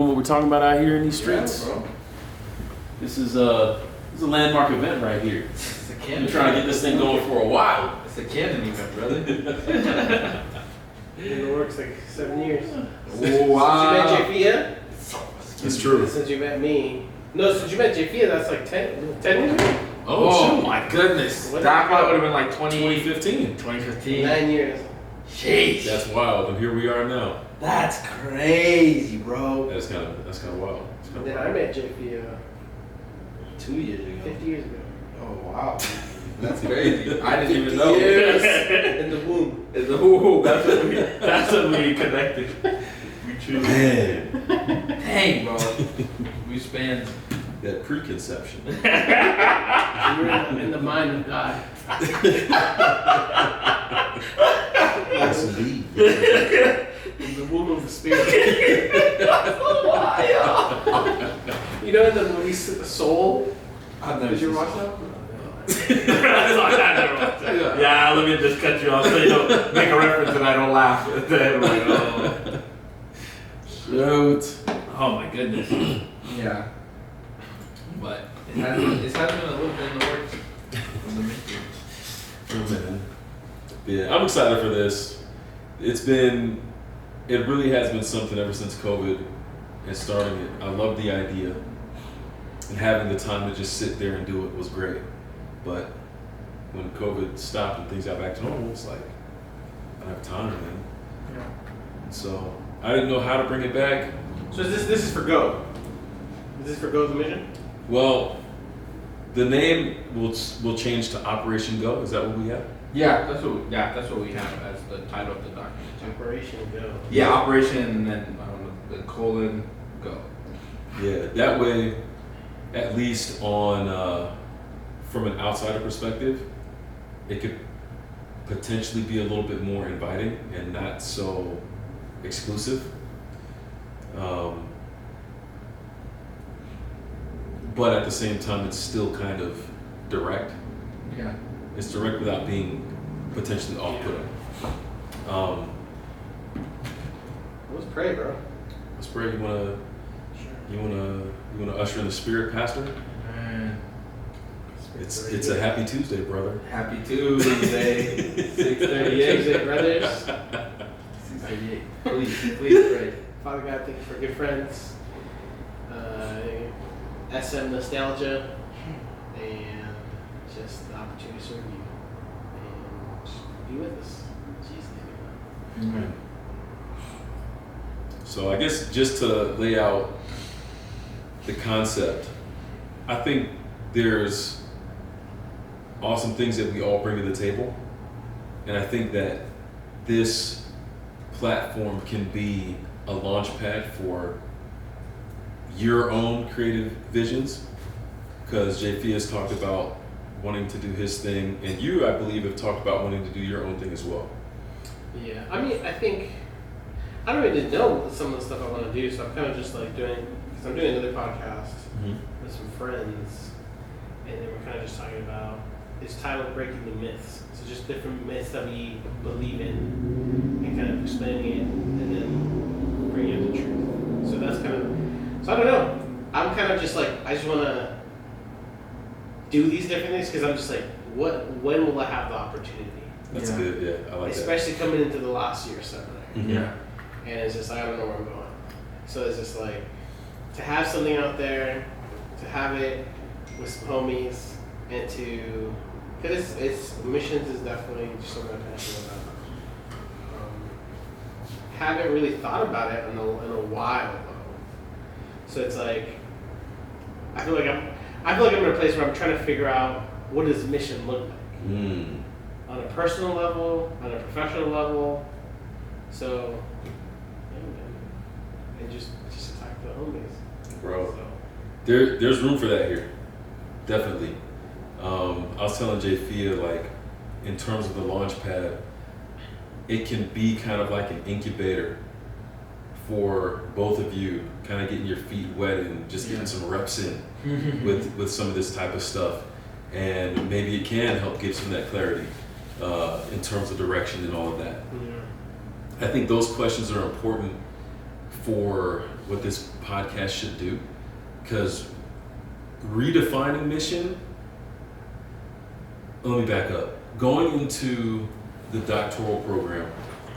What we're talking about out here in these streets. Yeah, bro. This is a landmark event right here. It's a We've Camden. been trying to get this thing going for a while. It's a Camden event, brother. Been in the works like 7 years. Oh, wow. Since you met JP, It's true. since you met me. No, since you met JP, that's like 10 years? Oh, shoot. my goodness. What? That probably would have been like 2015. 2015. 9 years. Jeez. That's wild. And here we are now. That's crazy, bro. That's kind of wild. It's And kinda then I met JP 2 years ago. 50 years ago. Oh, wow. That's crazy. I didn't even 50 know. years in the womb. It's a whoo. That's when we connected. We truly. Man, Dang, bro. We spanned. that preconception. We were in the mind of God. Yes, indeed. In the womb of the spirit. You know in the movie Soul? I've never Did you seen watch Soul. that? Yeah, let me just cut you off so you don't make a reference and I don't laugh. Shoot. Oh my goodness. Yeah. But it has been a little bit in the works. From the making. Oh, man. Yeah, I'm excited for this. It really has been something ever since COVID and starting it. I love the idea. And having the time to just sit there and do it was great. But when COVID stopped and things got back to normal, it's like, I don't have time, man. Yeah. So I didn't know how to bring it back. So this is for Go. Is this for Go's mission? Well, the name will change to Operation Go. Is that what we have? Yeah, that's what we have as the title of the document. Operation Go. Yeah, Operation and then the colon go. Yeah, that way, at least on from an outsider perspective, it could potentially be a little bit more inviting and not so exclusive. But at the same time, it's still kind of direct. Yeah. It's direct without being potentially off-putting. Let's pray, bro. Let's pray. You wanna usher in the spirit, Pastor? Man. It's a happy Tuesday, brother. Happy Tuesday. 6:38. Tuesday, brothers. 6:38. Please pray. Father God, thank you for good friends. SM nostalgia, and just the opportunity to serve you. And just be with us. In Jesus' name, Amen. So I guess just to lay out the concept, I think there's awesome things that we all bring to the table. And I think that this platform can be a launch pad for your own creative visions. Because JP has talked about wanting to do his thing, and you, I believe, have talked about wanting to do your own thing as well. Yeah, I mean, I think I don't really know some of the stuff I want to do, so I'm kind of just like doing, because I'm doing another podcast with some friends, and then we're kind of just talking about, it's titled Breaking the Myths. So just different myths that we believe in, and kind of explaining it, and then bringing out the truth. So that's kind of, so I don't know. I'm kind of just like, I just want to do these different things, because I'm just like, when will I have the opportunity? That's good, yeah, I like Especially coming into the last year seminar. that. Yeah. And it's just, I don't know where I'm going. So it's just like, to have something out there, to have it with some homies, and to, because it's missions is definitely something I'm passionate about. Haven't really thought about it in a while though. So it's like, I feel like I'm in a place where I'm trying to figure out, what does mission look like? On a personal level, on a professional level. So, yeah, man. And just attack the homies. Bro, So, there's room for that here, definitely. I was telling JP, like, in terms of the launch pad, it can be kind of like an incubator for both of you, kind of getting your feet wet and just getting some reps in with some of this type of stuff. And maybe it can help give some of that clarity in terms of direction and all of that. yeah. I think those questions are important for what this podcast should do, because redefining mission, let me back up. Going into the doctoral program,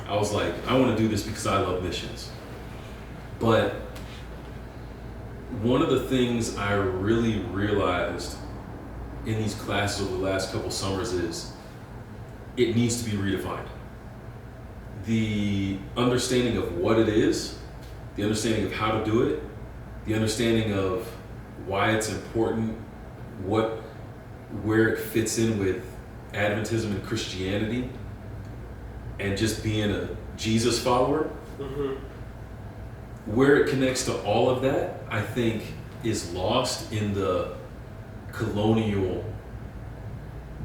I was like, I want to do this because I love missions. But one of the things I really realized in these classes over the last couple summers is it needs to be redefined. The understanding of what it is, the understanding of how to do it, the understanding of why it's important, where it fits in with Adventism and Christianity, and just being a Jesus follower, where it connects to all of that, I think is lost in the colonial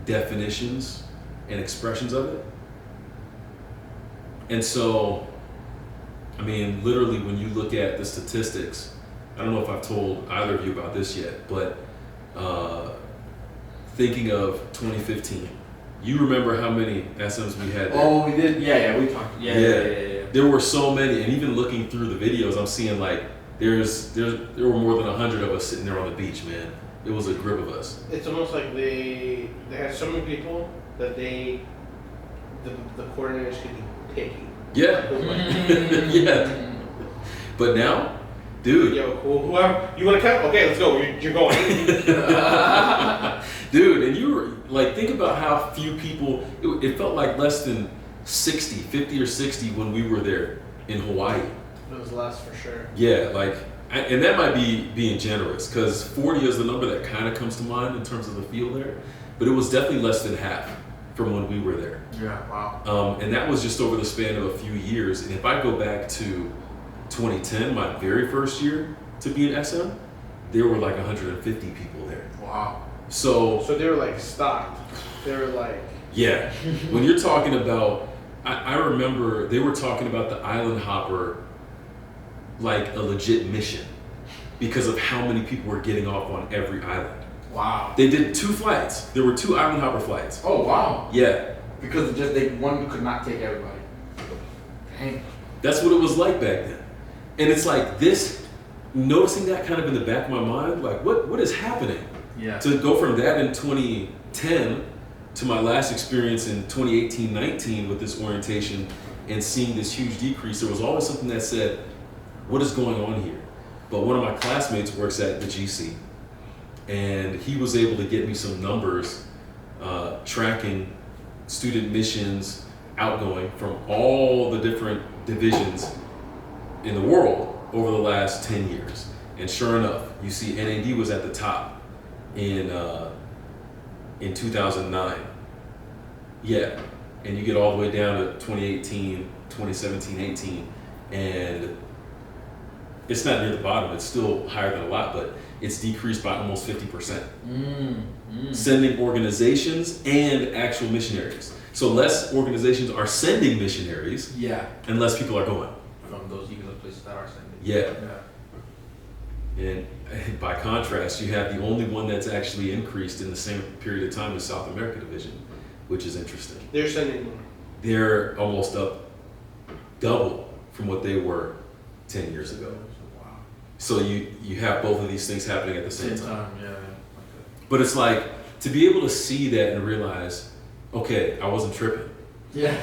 definitions and expressions of it. And so, I mean, literally when you look at the statistics, I don't know if I've told either of you about this yet, but thinking of 2015, you remember how many SMs we had there? Oh, we did. Yeah, we talked. Yeah. There were so many, and even looking through the videos, I'm seeing like there were more than 100 of us sitting there on the beach, man. It was a group of us. It's almost like they had so many people that the coordinators could be picky. Yeah. Yeah. But now, dude. Yo, whoever you want to count? Okay, let's go. You're going. Dude, and you were like, think about how few people. It felt like less than 50 or 60 when we were there in Hawaii. It was less for sure. Yeah, like, and that might be being generous, because 40 is the number that kind of comes to mind in terms of the feel there, but it was definitely less than half from when we were there. Yeah, wow. And that was just over the span of a few years. And if I go back to 2010, my very first year to be an SM, there were like 150 people there. Wow. So they were like stocked. They were like. Yeah. When you're talking about, I remember they were talking about the island hopper like a legit mission because of how many people were getting off on every island. Wow. They did 2 flights. There were 2 island hopper flights. Oh, wow. Yeah. Because one could not take everybody. Dang. That's what it was like back then. And it's like this, noticing that kind of in the back of my mind, like what is happening? Yeah. To go from that in 2010 to my last experience in 2018-19 with this orientation and seeing this huge decrease, there was always something that said, what is going on here? But one of my classmates works at the GC, and he was able to get me some numbers tracking student missions outgoing from all the different divisions in the world over the last 10 years. And sure enough, you see NAD was at the top in 2009. Yeah, and you get all the way down to 2018, 2017, 18, and it's not near the bottom. It's still higher than a lot, but it's decreased by almost 50%. Sending organizations and actual missionaries. So less organizations are sending missionaries. Yeah. And less people are going. From those places that are sending. Yeah. And by contrast, you have the only one that's actually increased in the same period of time as South America Division, which is interesting. They're sending more. They're almost up double from what they were 10 years ago. Wow. So you have both of these things happening at the same time. Yeah. But it's like, to be able to see that and realize, okay, I wasn't tripping. Yeah.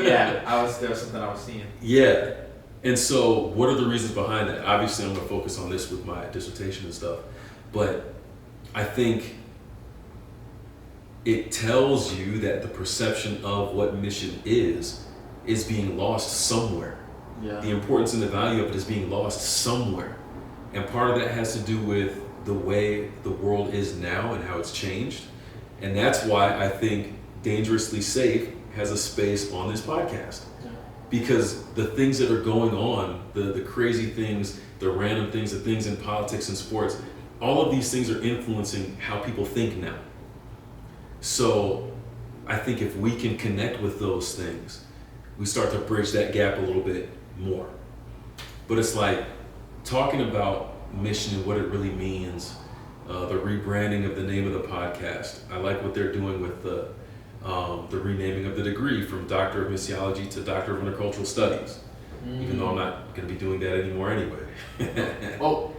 Yeah, there was something I was seeing. Yeah. And so what are the reasons behind that? Obviously, I'm going to focus on this with my dissertation and stuff. But I think it tells you that the perception of what mission is being lost somewhere. Yeah. The importance and the value of it is being lost somewhere. And part of that has to do with the way the world is now and how it's changed. And that's why I think Dangerously Safe has a space on this podcast. Yeah. Because the things that are going on, the crazy things, the random things, the things in politics and sports, all of these things are influencing how people think now. So I think if we can connect with those things, we start to bridge that gap a little bit more. But it's like talking about mission and what it really means, the rebranding of the name of the podcast. I like what they're doing with the renaming of the degree from Doctor of Missiology to Doctor of Intercultural Studies. even though I'm not going to be doing that anymore anyway. Oh,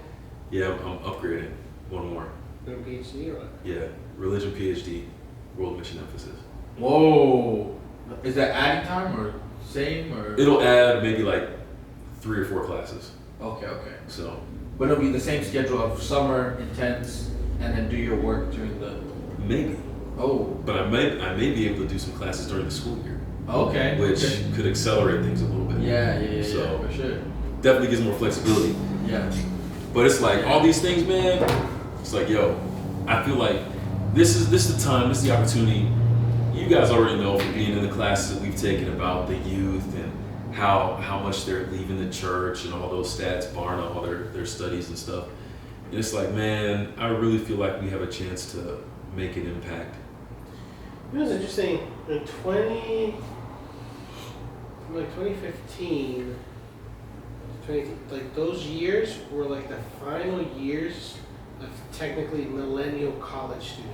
Yeah, I'm upgrading one more. Your PhD or what? Yeah, religion PhD, world mission emphasis. whoa. Is that adding time or same or? It'll add maybe like 3 or 4 classes. Okay. So But it'll be the same schedule of summer intense, and then do your work during the. maybe, Oh. but I may be able to do some classes during the school year, Okay. which okay. could accelerate things a little bit. Yeah, So- for sure. Definitely gives more flexibility. Yeah. But it's like all these things, man. It's like, yo, I feel like this is the time, this is the opportunity. You guys already know from being in the classes that we've taken about the youth and how much they're leaving the church and all those stats barring all their studies and stuff. And it's like, man, I really feel like we have a chance to make an impact. It was interesting. In 2015, like those years were like the final years of technically millennial college students.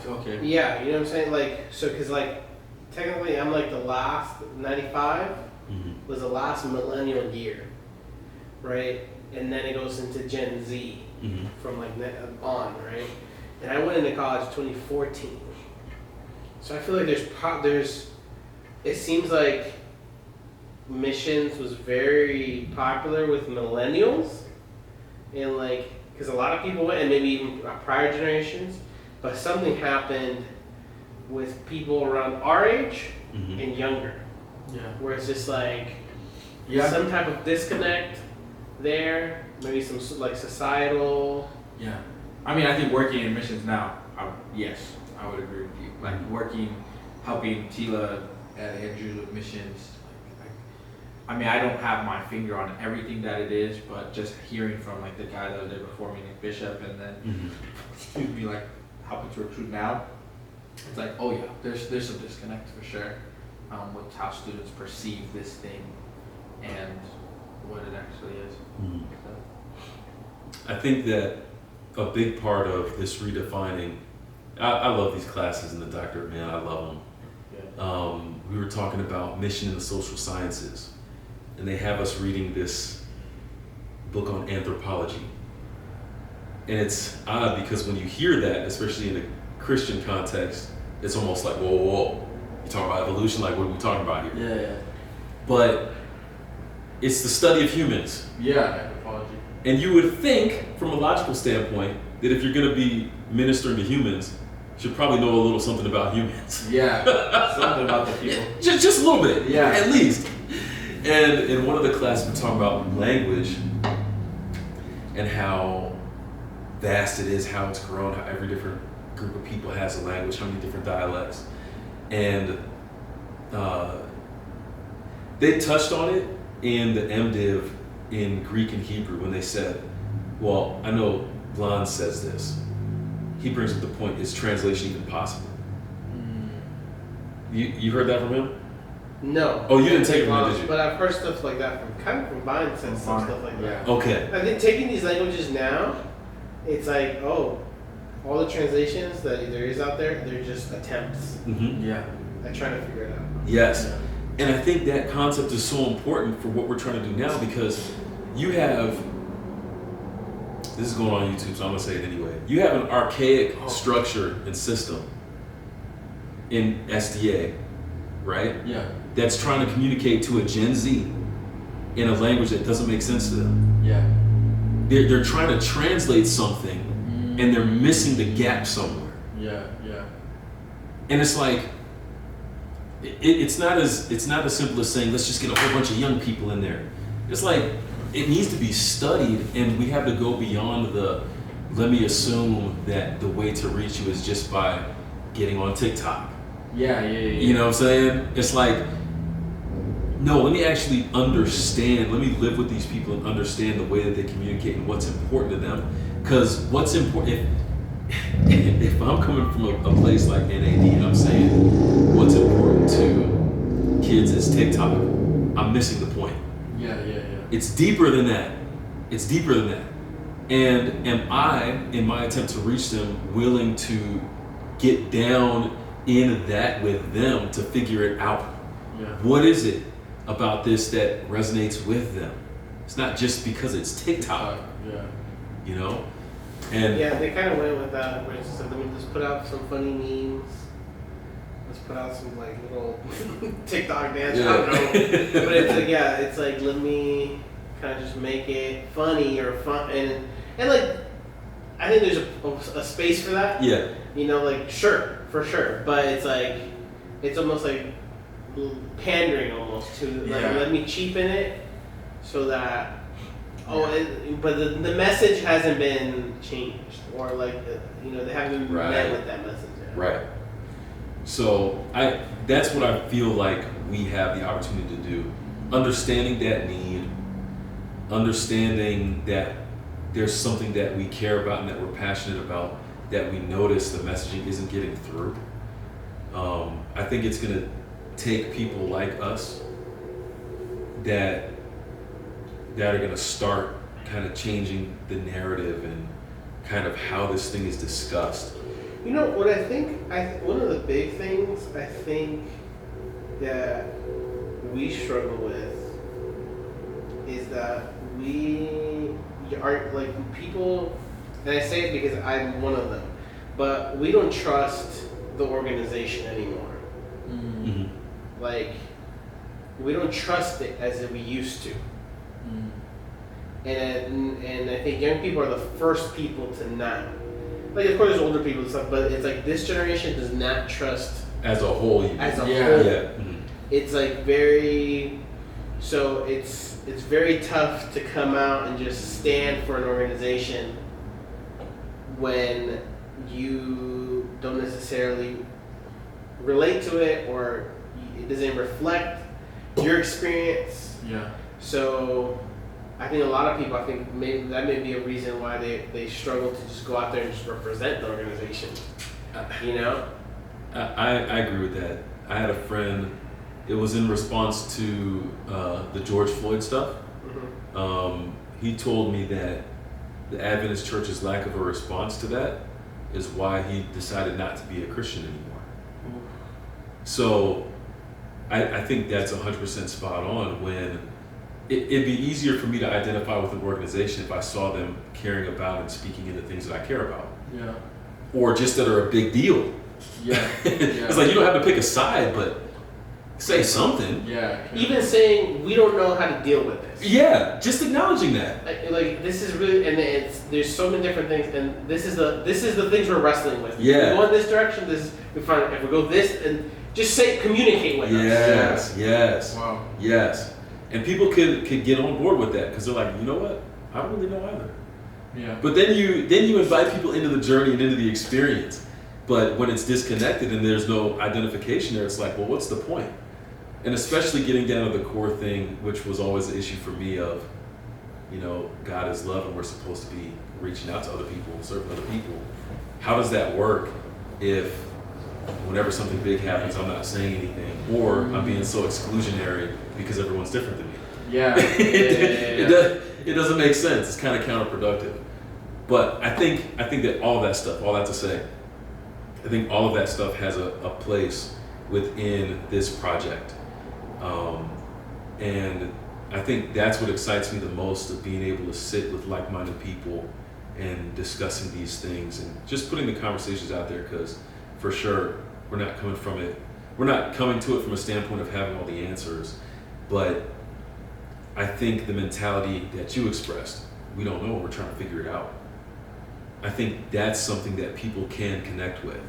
Okay. Yeah, you know what I'm saying? Like, so, cause like, technically I'm like the last, 95 Mm-hmm. was the last millennial year, right? And then it goes into Gen Z Mm-hmm. from like on, right? And I went into college 2014. So I feel like it seems like missions was very popular with millennials, and like, because a lot of people went, and maybe even prior generations, but something happened with people around our age Mm-hmm. and younger, Yeah. where it's just like Yeah. some type of disconnect there, maybe some like societal. Yeah. I mean, I think working in missions now, yes, I would agree with you. Like working, helping Tila at Andrews with missions. I mean, I don't have my finger on everything that it is, but just hearing from like the guy that was there before me, Nick Bishop, and then Mm-hmm. excuse me, like helping to recruit now. It's like, oh yeah, there's some disconnect for sure, with how students perceive this thing and what it actually is. Mm-hmm. So, I think that a big part of this redefining, I love these classes in the doctorate, man, I love them. yeah. We were talking about mission in the social sciences, and they have us reading this book on anthropology. And it's odd because when you hear that, especially in a Christian context, it's almost like, whoa. You talk about evolution, like what are we talking about here? Yeah. But it's the study of humans. Yeah, anthropology. And you would think, from a logical standpoint, that if you're going to be ministering to humans, you should probably know a little something about humans. Yeah, something about the people. Just a little bit, Yeah. at least. And in one of the classes, we're talking about language and how vast it is, how it's grown, how every different group of people has a language, how many different dialects. And they touched on it in the MDiv in Greek and Hebrew when they said, well, I know Blon says this. He brings up the point, is translation even possible? You heard that from him? No. Oh, you didn't take it from him, did you? But I've heard stuff like that from Vine said some Vine, stuff like that. yeah. Okay. I think taking these languages now, it's like, oh, all the translations that there is out there, they're just attempts Mm-hmm. Yeah. at trying to figure it out. Yes. And I think that concept is so important for what we're trying to do now because you have, this is going on YouTube, so I'm going to say it anyway. You have an archaic structure and system in SDA, right? Yeah. That's trying to communicate to a Gen Z in a language that doesn't make sense to them. Yeah. They're trying to translate something and they're missing the gap somewhere. Yeah. And it's like, it's not as simple as saying, let's just get a whole bunch of young people in there. It's like, it needs to be studied and we have to go beyond let me assume that the way to reach you is just by getting on TikTok. Yeah. You know what I'm saying? It's like, no, let me actually understand, let me live with these people and understand the way that they communicate and what's important to them. Because what's important, if I'm coming from a place like NAD and I'm saying what's important to kids is TikTok, I'm missing the point. Yeah. It's deeper than that. And am I, in my attempt to reach them, willing to get down in that with them to figure it out? Yeah. What is it about this that resonates with them. It's not just because it's TikTok, Yeah. you know? And Yeah, they kind of went with that, where it's just like, let me just put out some funny memes. Let's put out some like little TikTok dance. I don't know, but it's like, yeah, it's like, let me kind of just make it funny or fun, and like, I think there's a space for that. yeah, You know, like, sure, for sure, but it's like, it's almost like pandering almost to like, Yeah. let me cheapen it so that. But the message hasn't been changed, or like, you know, they haven't been Right. met with that message yet. right. So that's what I feel like we have the opportunity to do. Understanding that need, understanding that there's something that we care about and that we're passionate about, that we notice the messaging isn't getting through. I think it's gonna take people like us that are gonna start kind of changing the narrative and kind of how this thing is discussed. You know what I think? One of the big things I think that we struggle with is that we are like people, and I say it because I'm one of them, but we don't trust the organization anymore. Mm-hmm. Like, we don't trust it as we used to. And I think young people are the first people to not. Like, of course, there's older people and stuff, but it's like this generation does not trust As a whole, you as a Yeah. whole. yeah. Mhm. It's like very, so it's very tough to come out and just stand for an organization when you don't necessarily relate to it, or it doesn't reflect your experience. Yeah. So I think a lot of people, I think maybe that may be a reason why they struggle to just go out there and just represent the organization. You know? I agree with that. I had a friend, it was in response to the George Floyd stuff. Mm-hmm. He told me that the Adventist Church's lack of a response to that is why he decided not to be a Christian anymore. So I think that's 100% spot on. When it'd be easier for me to identify with an organization if I saw them caring about and speaking into things that I care about, Yeah. or just that are a big deal. Yeah. It's like you don't have to pick a side, but say something. Yeah. Even saying we don't know how to deal with this. Yeah, just acknowledging that. Like this is really, and there's so many different things, and this is the things we're wrestling with. Yeah. If we go in this direction, we find if we go this, and just communicate with us. Yes, yes, Wow. yes. And people could get on board with that because they're like, you know what? I don't really know either. Yeah. But then you invite people into the journey and into the experience. But when it's disconnected and there's no identification there, it's like, well, what's the point? And especially getting down to the core thing, which was always the issue for me of, you know, God is love and we're supposed to be reaching out to other people, serving other people. How does that work if whenever something big happens, I'm not saying anything, or I'm being so exclusionary because everyone's different than me? Yeah. It doesn't make sense. It's kind of counterproductive. But I think that all that to say, I think all of that stuff has a place within this project. And I think that's what excites me the most, of being able to sit with like-minded people and discussing these things and just putting the conversations out there, because for sure we're not coming to it from a standpoint of having all the answers, but I think the mentality that you expressed, we don't know, we're trying to figure it out. I think that's something that people can connect with,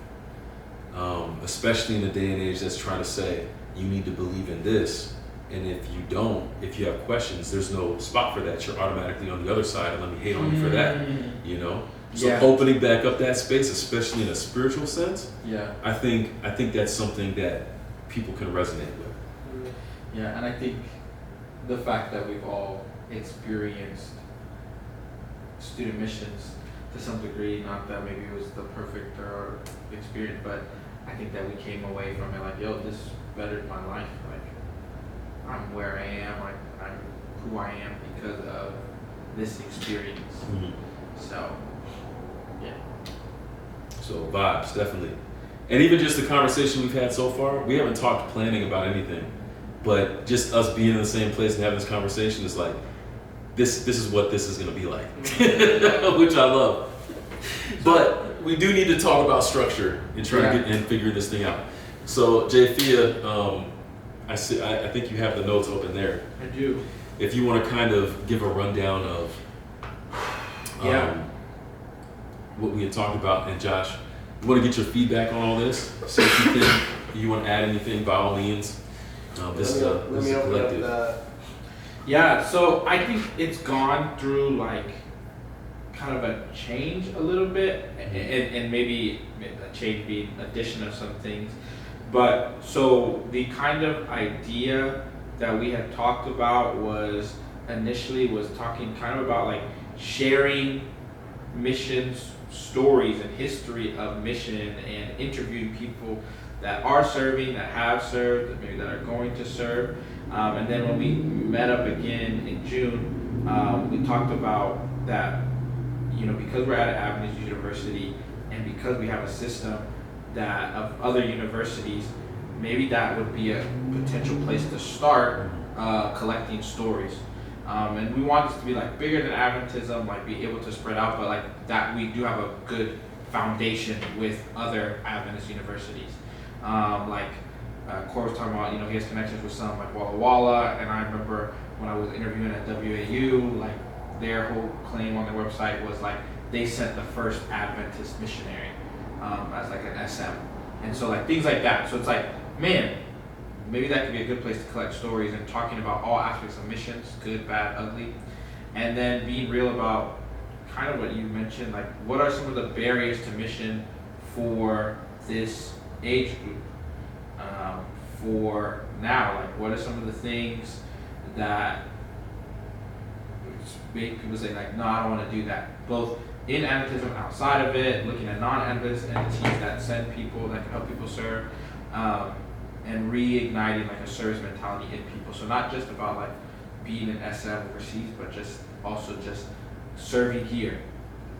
especially in a day and age that's trying to say, you need to believe in this, and if you don't, if you have questions, there's no spot for that. You're automatically on the other side, and let me hate on you for that, you know? So Yeah. opening back up that space, especially in a spiritual sense, Yeah. I think that's something that people can resonate with. Yeah, and I think the fact that we've all experienced student missions to some degree, not that maybe it was the perfect experience, but I think that we came away from it like, yo, this bettered my life. Like, I'm where I am. I'm who I am because of this experience. Mm-hmm. So, yeah. So vibes, definitely. And even just the conversation we've had so far, we haven't talked planning about anything. but just us being in the same place and having this conversation is like, this is what this is gonna be like, which I love. But we do need to talk about structure and try to get and figure this thing out. So Jay Fia, I think you have the notes open there. I do. If you want to kind of give a rundown of what we had talked about, and Josh, you want to get your feedback on all this. So if you want to add anything, by all means. This is a collective. Yeah, so I think it's gone through like kind of a change a little bit, and maybe a change being addition of some things. But so the kind of idea that we had talked about was initially talking kind of about like sharing missions stories and history of mission and interviewing people that are serving, that have served, maybe that are going to serve. And then when we met up again in June, we talked about that, you know, because we're at Adventist University and because we have a system that of other universities, maybe that would be a potential place to start collecting stories. And we want this to be like bigger than Adventism, like be able to spread out, but like that we do have a good foundation with other Adventist universities. Corey was talking about, you know, he has connections with some like Walla Walla, and I remember when I was interviewing at WAU, like their whole claim on their website was like they sent the first Adventist missionary as like an SM, and so like things like that. So it's like, man, maybe that could be a good place to collect stories and talking about all aspects of missions, good, bad, ugly, and then being real about kind of what you mentioned, like what are some of the barriers to mission for this age group. For now, like what are some of the things that make people say like, no, I don't want to do that, both in Adventism and outside of it, looking at non-Adventist entities that send people, that can help people serve, and reigniting like a service mentality in people. So not just about like being an SM overseas, but just also just serving here.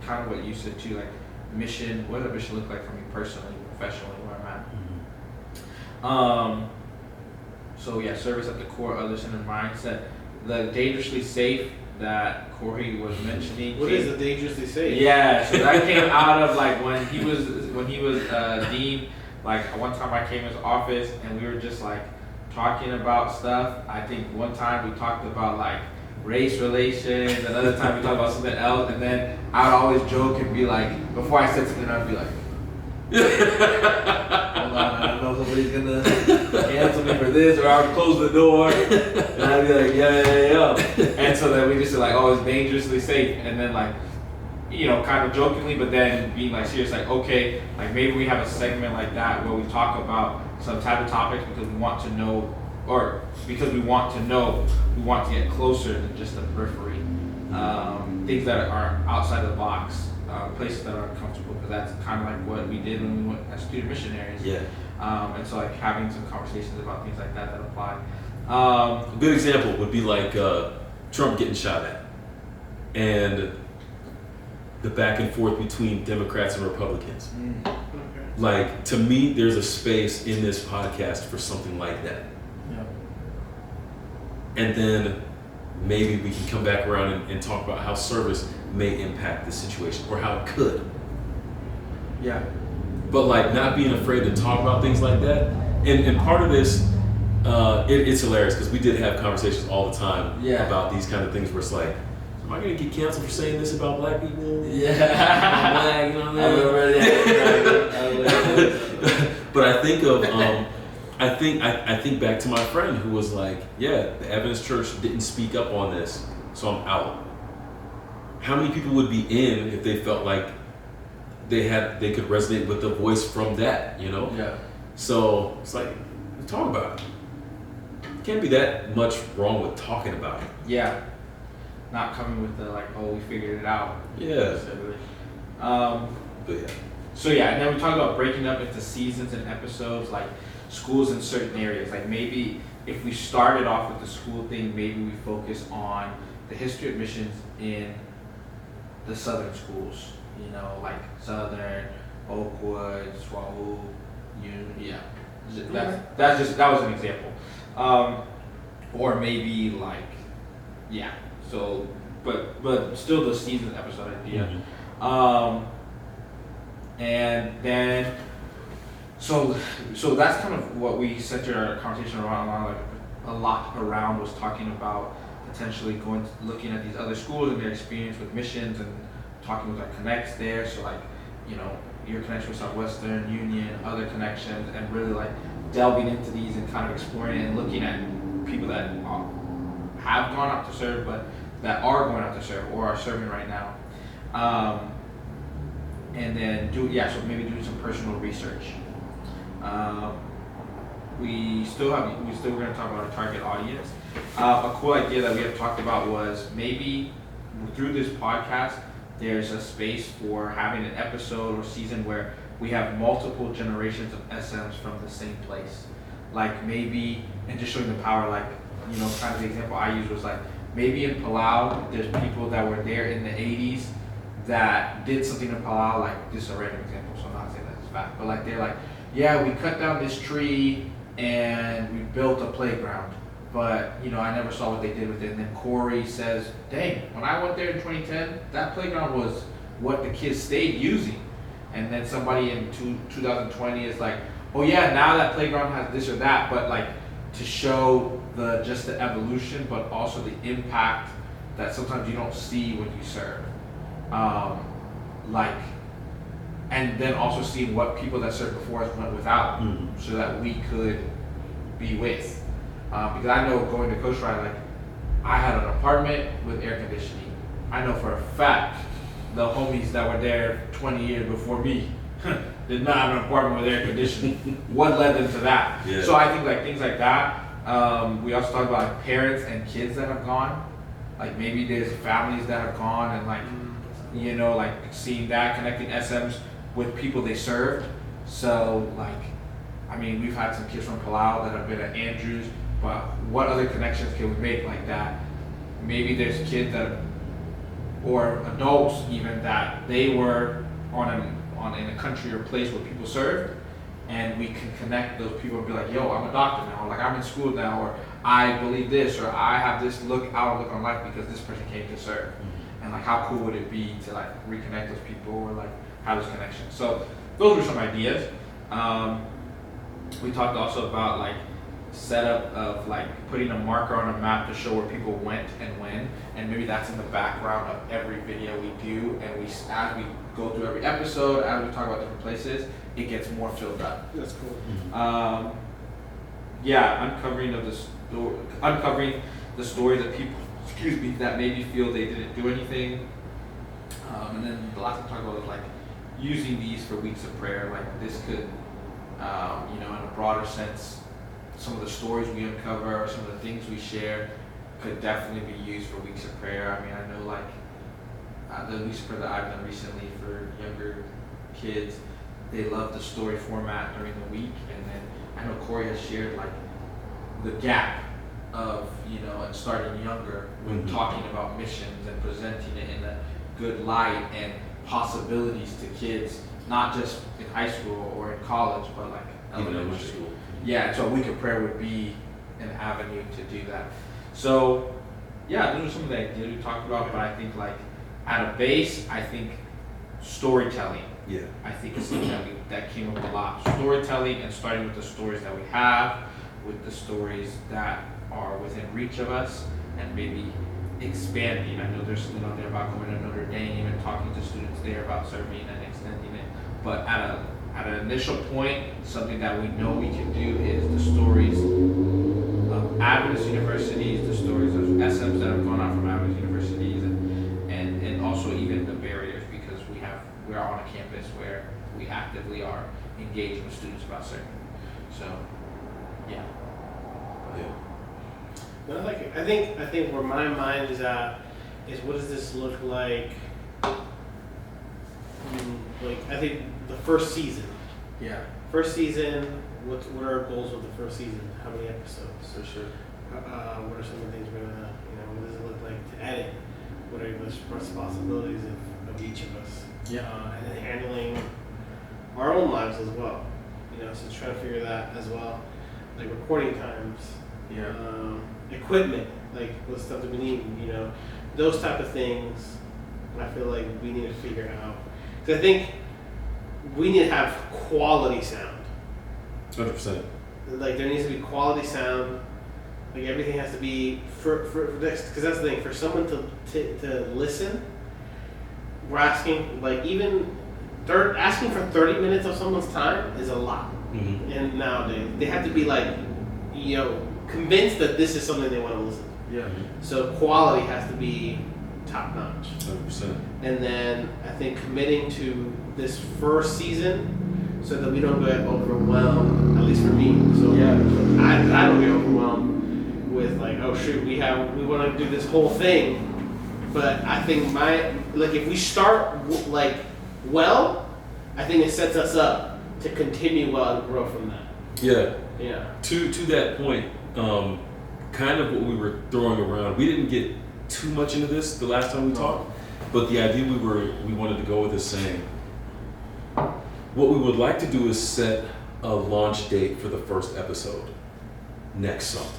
Kind of what you said too, like mission, what does a mission look like for me personally, professionally, where I'm at. So yeah, service at the core, other-centered mindset. The dangerously safe that Corey was mentioning. What is the dangerously safe? Yeah, so that came out of like when he was dean. Like one time I came in his office and we were just like talking about stuff. I think one time we talked about like race relations, another time we talked about something else, and then I would always joke and be like, before I said something, I'd be like, hold on, I don't know if somebody's gonna cancel me for this, or I would close the door, and I'd be like, yeah. And so then we just like, oh, it's dangerously safe, and then like, you know, kind of jokingly, but then being like serious, like, okay, like maybe we have a segment like that where we talk about some type of topics because we want to know, or because we want to get closer than just the periphery, things that are outside of the box. Places that are uncomfortable, because that's kind of like what we did when we went as student missionaries. Yeah. And so like having some conversations about things like that apply. A good example would be like Trump getting shot at, and the back and forth between Democrats and Republicans. Okay. Like, to me, there's a space in this podcast for something like that. Yeah. And then maybe we can come back around and talk about how service may impact the situation, or how it could. Yeah. But like not being afraid to talk about things like that. And part of this, it's hilarious because we did have conversations all the time about these kind of things where it's like, am I gonna get canceled for saying this about black people? Yeah. You know what I mean? But I think of I think back to my friend who was like, yeah, the Adventist Church didn't speak up on this, so I'm out. How many people would be in if they felt like they could resonate with the voice from that, you know? Yeah. So it's like, talk about it. Can't be that much wrong with talking about it. Yeah. Not coming with the like, oh, we figured it out. Yeah. But yeah. So yeah, and then we talked about breaking up into seasons and episodes, like schools in certain areas. Like maybe if we started off with the school thing, maybe we focus on the history of missions in the southern schools. You know, like Southern, Oakwood, Swahoo, that was an example. or maybe like, yeah. So, but still the season episode idea. And then, so that's kind of what we centered our conversation around, like a lot around was talking about potentially looking at these other schools and their experience with missions and talking with our connects there. So like, you know, your connection with Southwestern Union, other connections, and really like delving into these and kind of exploring and looking at people that have gone out to serve, but that are going out to serve or are serving right now. And then so maybe do some personal research. We're going to talk about our target audience. A cool idea that we have talked about was maybe through this podcast, there's a space for having an episode or season where we have multiple generations of SMs from the same place. Like maybe, and just showing the power, like, you know, kind of the example I used was like, maybe in Palau, there's people that were there in the 80s that did something in Palau, like, this is a random example, so I'm not saying that it's fact, but like, they're like, yeah, we cut down this tree and we built a playground, but, you know, I never saw what they did with it. And then Corey says, dang, when I went there in 2010, that playground was what the kids stayed using. And then somebody in 2020 is like, oh yeah, now that playground has this or that, but like, to show just the evolution, but also the impact that sometimes you don't see when you serve. And then also seeing what people that served before us went without, so that we could be with. Because I know going to Coast Ride, like, I had an apartment with air conditioning. I know for a fact the homies that were there 20 years before me did not have an apartment with air conditioning. What led them to that? Yeah. So I think like things like that. We also talk about like parents and kids that have gone. Like maybe there's families that have gone and like, you know, like seeing that, connecting SMs with people they served. So like, I mean, we've had some kids from Palau that have been at Andrews, but what other connections can we make like that? Maybe there's kids that, or adults even, that they were in a country or place where people served, and we can connect those people and be like, yo, I'm a doctor now, or like I'm in school now, or I believe this, or I have this outlook on life because this person came to serve. And like, how cool would it be to like reconnect those people or like have those connections? So those were some ideas. We talked also about like setup of like putting a marker on a map to show where people went and when, and maybe that's in the background of every video we do, and as we go through every episode, as we talk about different places, it gets more filled up. That's cool. Uncovering the stories of people, that maybe feel they didn't do anything. And then the last thing I talked about was like using these for weeks of prayer. Like this could, you know, in a broader sense, some of the stories we uncover or some of the things we share could definitely be used for weeks of prayer. I mean, I know like the weeks of prayer that I've done recently for younger kids, they love the story format during the week. And then I know Corey has shared like the gap of, you know, and starting younger when talking about missions and presenting it in a good light and possibilities to kids, not just in high school or in college, but like elementary school. Yeah, so a week of prayer would be an avenue to do that. So yeah, those are some of the ideas we talked about, but I think like at a base, I think storytelling. Yeah. I think is something that came up a lot. Storytelling and starting with the stories that we have, with the stories that are within reach of us, and maybe expanding. I know there's something out there about going to Notre Dame and talking to students there about serving and extending it. But at an initial point, something that we know we can do is the stories of Adventist universities, the stories of SMs that have gone out from Adventist universities, and also even the barriers, because we're on a campus where we actively are engaging with students about serving. So, yeah. No, I think where my mind is at is, what does this look like? Like, I think the first season. Yeah. First season. What are our goals with the first season? How many episodes? For sure. What are some of the things we're gonna, what does it look like to edit? What are the responsibilities of each of us? Yeah. And then handling our own lives as well. So trying to figure that as well, like recording times. Yeah. equipment, like what stuff that we need, those type of things. I feel like we need to figure out, because I think we need to have quality sound. 100%. Like there needs to be quality sound. Like everything has to be for this, because that's the thing. For someone to listen, we're asking asking for 30 minutes of someone's time is a lot. Mm-hmm. And nowadays they have to be like, convinced that this is something they want to listen to. Yeah. So quality has to be top notch. 100%. And then I think committing to this first season so that we don't get overwhelmed, at least for me. So I don't get overwhelmed with like, oh shoot, we want to do this whole thing. But I think if we start well, I think it sets us up to continue well and grow from that. Yeah. Yeah. To that point, kind of what we were throwing around, we didn't get too much into this the last time we talked, but the idea we wanted to go with is saying what we would like to do is set a launch date for the first episode next summer.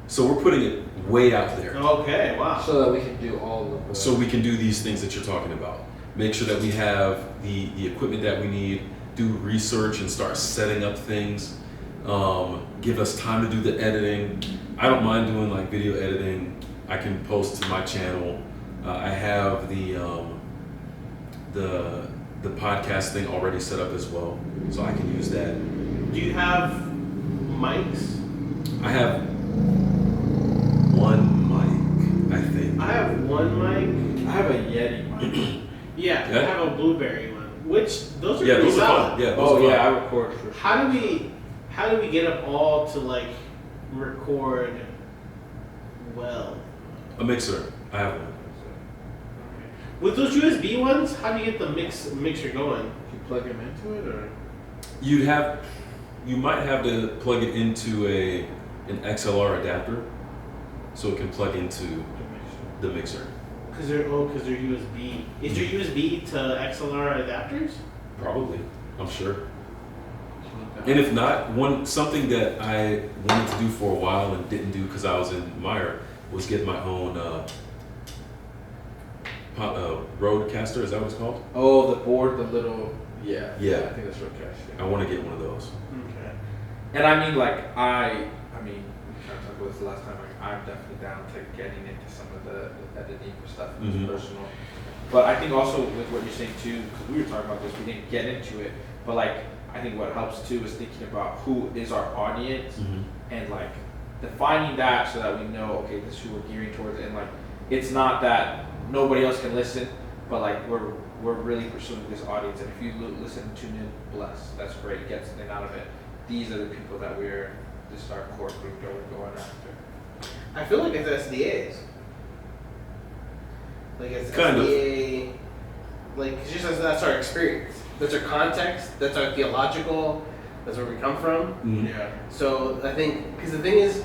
So we're putting it way out there. Okay, wow. So that we can do all of the. So we can do these things that you're talking about. Make sure that we have the equipment that we need, do research and start setting up things. Give us time to do the editing. I don't mind doing like video editing. I can post to my channel. I have the podcast thing already set up as well, so I can use that. Do you have mics? I have one mic, I think. I have one mic. I have a Yeti mic. Yeah, Yeah. I have a Blueberry one. Which those are Yeah, pretty those are solid. fun. Yeah, those are fun. I record for. How do we get them all to like record well? A mixer. I have one. With those USB ones, how do you get the mixer going? You plug them into it, or You might have to plug it into an XLR adapter, so it can plug into the mixer. Because they're USB. Is there USB to XLR adapters? Probably, I'm sure. And if not, something that I wanted to do for a while and didn't do because I was in Meyer was get my own Roadcaster. Is that what it's called? Oh, the board, the little. Yeah. Yeah. I think that's Roadcaster. I want to get one of those. Okay. And I mean, like, we kind of talked about this the last time. Like, I'm definitely down to getting into some of the editing for stuff that's Mhm. personal. But I think also with what you're saying too, because we were talking about this, we didn't get into it. But like, I think what helps too is thinking about who is our audience and like defining that so that we know, okay, this is who we're gearing towards. And like, it's not that nobody else can listen, but like we're really pursuing this audience. And if you listen, tune in, bless. That's great. Get something out of it. These are the people that this is our core group that we're going after. I feel like it's SDAs. Like it's Kind of. SDA. Like it's just that's our experience. That's our context. That's our theological. That's where we come from. Mhm. Yeah. So I think because the thing is,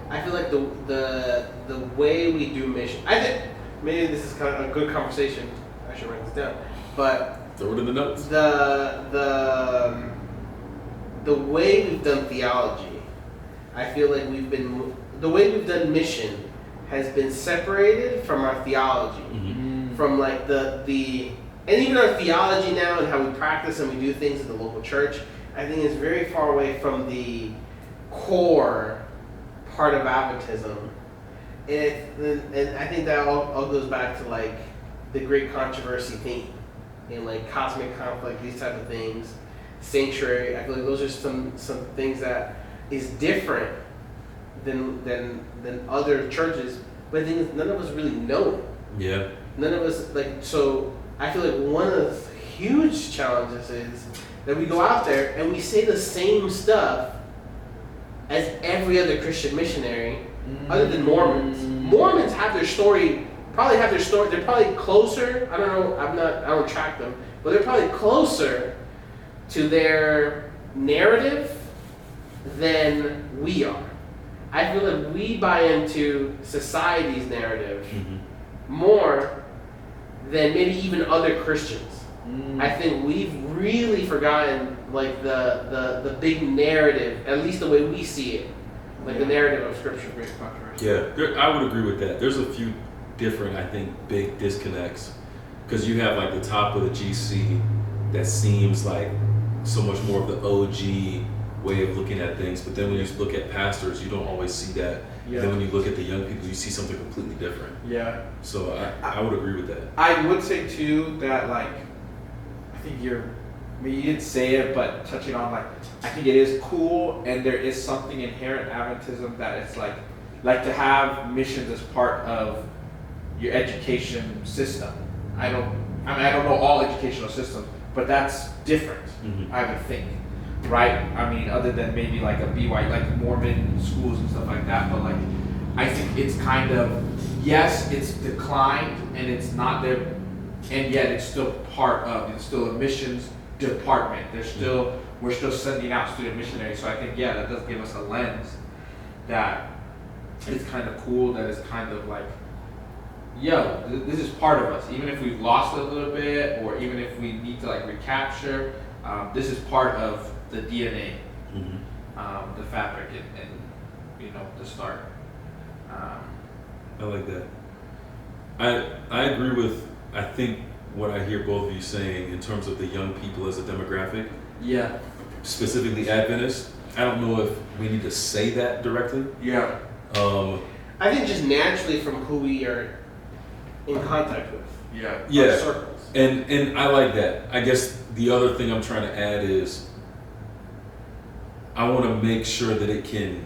I feel like the way we do mission. I think maybe this is kind of a good conversation. I should write this down. But Throw it in the notes. the way we've done theology, I feel like the way we've done mission has been separated from our theology, from like and even our theology now and how we practice and we do things at the local church, I think is very far away from the core part of Adventism. And I think that all goes back to like the great controversy theme and like cosmic conflict, these type of things, sanctuary. I feel like those are some things that is different than other churches, but the thing is none of us really know it. Yeah. None of us so I feel like one of the huge challenges is that we go out there and we say the same stuff as every other Christian missionary other than Mormons. Mormons have their story, they're probably closer, I don't know, I don't track them, but they're probably closer to their narrative than we are. I feel like we buy into society's narrative more than maybe even other Christians. I think we've really forgotten like the big narrative, at least the way we see it, Like the narrative of Scripture is very controversial. I would agree with that. There's a few different, I think, big disconnects because you have like the top of the GC that seems like so much more of the OG way of looking at things, but then when you look at pastors, you don't always see that. Yeah. And then when you look at the young people, you see something completely different. Yeah. So I would agree with that. I would say too that like, I think you didn't say it, but touching on like, I think it is cool, and there is something inherent in Adventism that it's like to have missions as part of your education system. I don't know all educational systems, but that's different. Mm-hmm. I would think, right? I mean, other than maybe like a BY, like Mormon schools and stuff like that, but like, I think it's kind of, yes, it's declined and it's not there, and yet it's still it's still a missions department. We're still sending out student missionaries. So I think, yeah, that does give us a lens that it's kind of cool, that it's kind of like, this is part of us. Even if we've lost it a little bit, or even if we need to like recapture, this is part of the DNA, the fabric, and the start. I like that. I agree with, I think, what I hear both of you saying in terms of the young people as a demographic. Yeah. Specifically Adventists. I don't know if we need to say that directly. Yeah. I think just naturally from who we are in contact with. Yeah. Our circles. And I like that. I guess the other thing I'm trying to add is I want to make sure that it can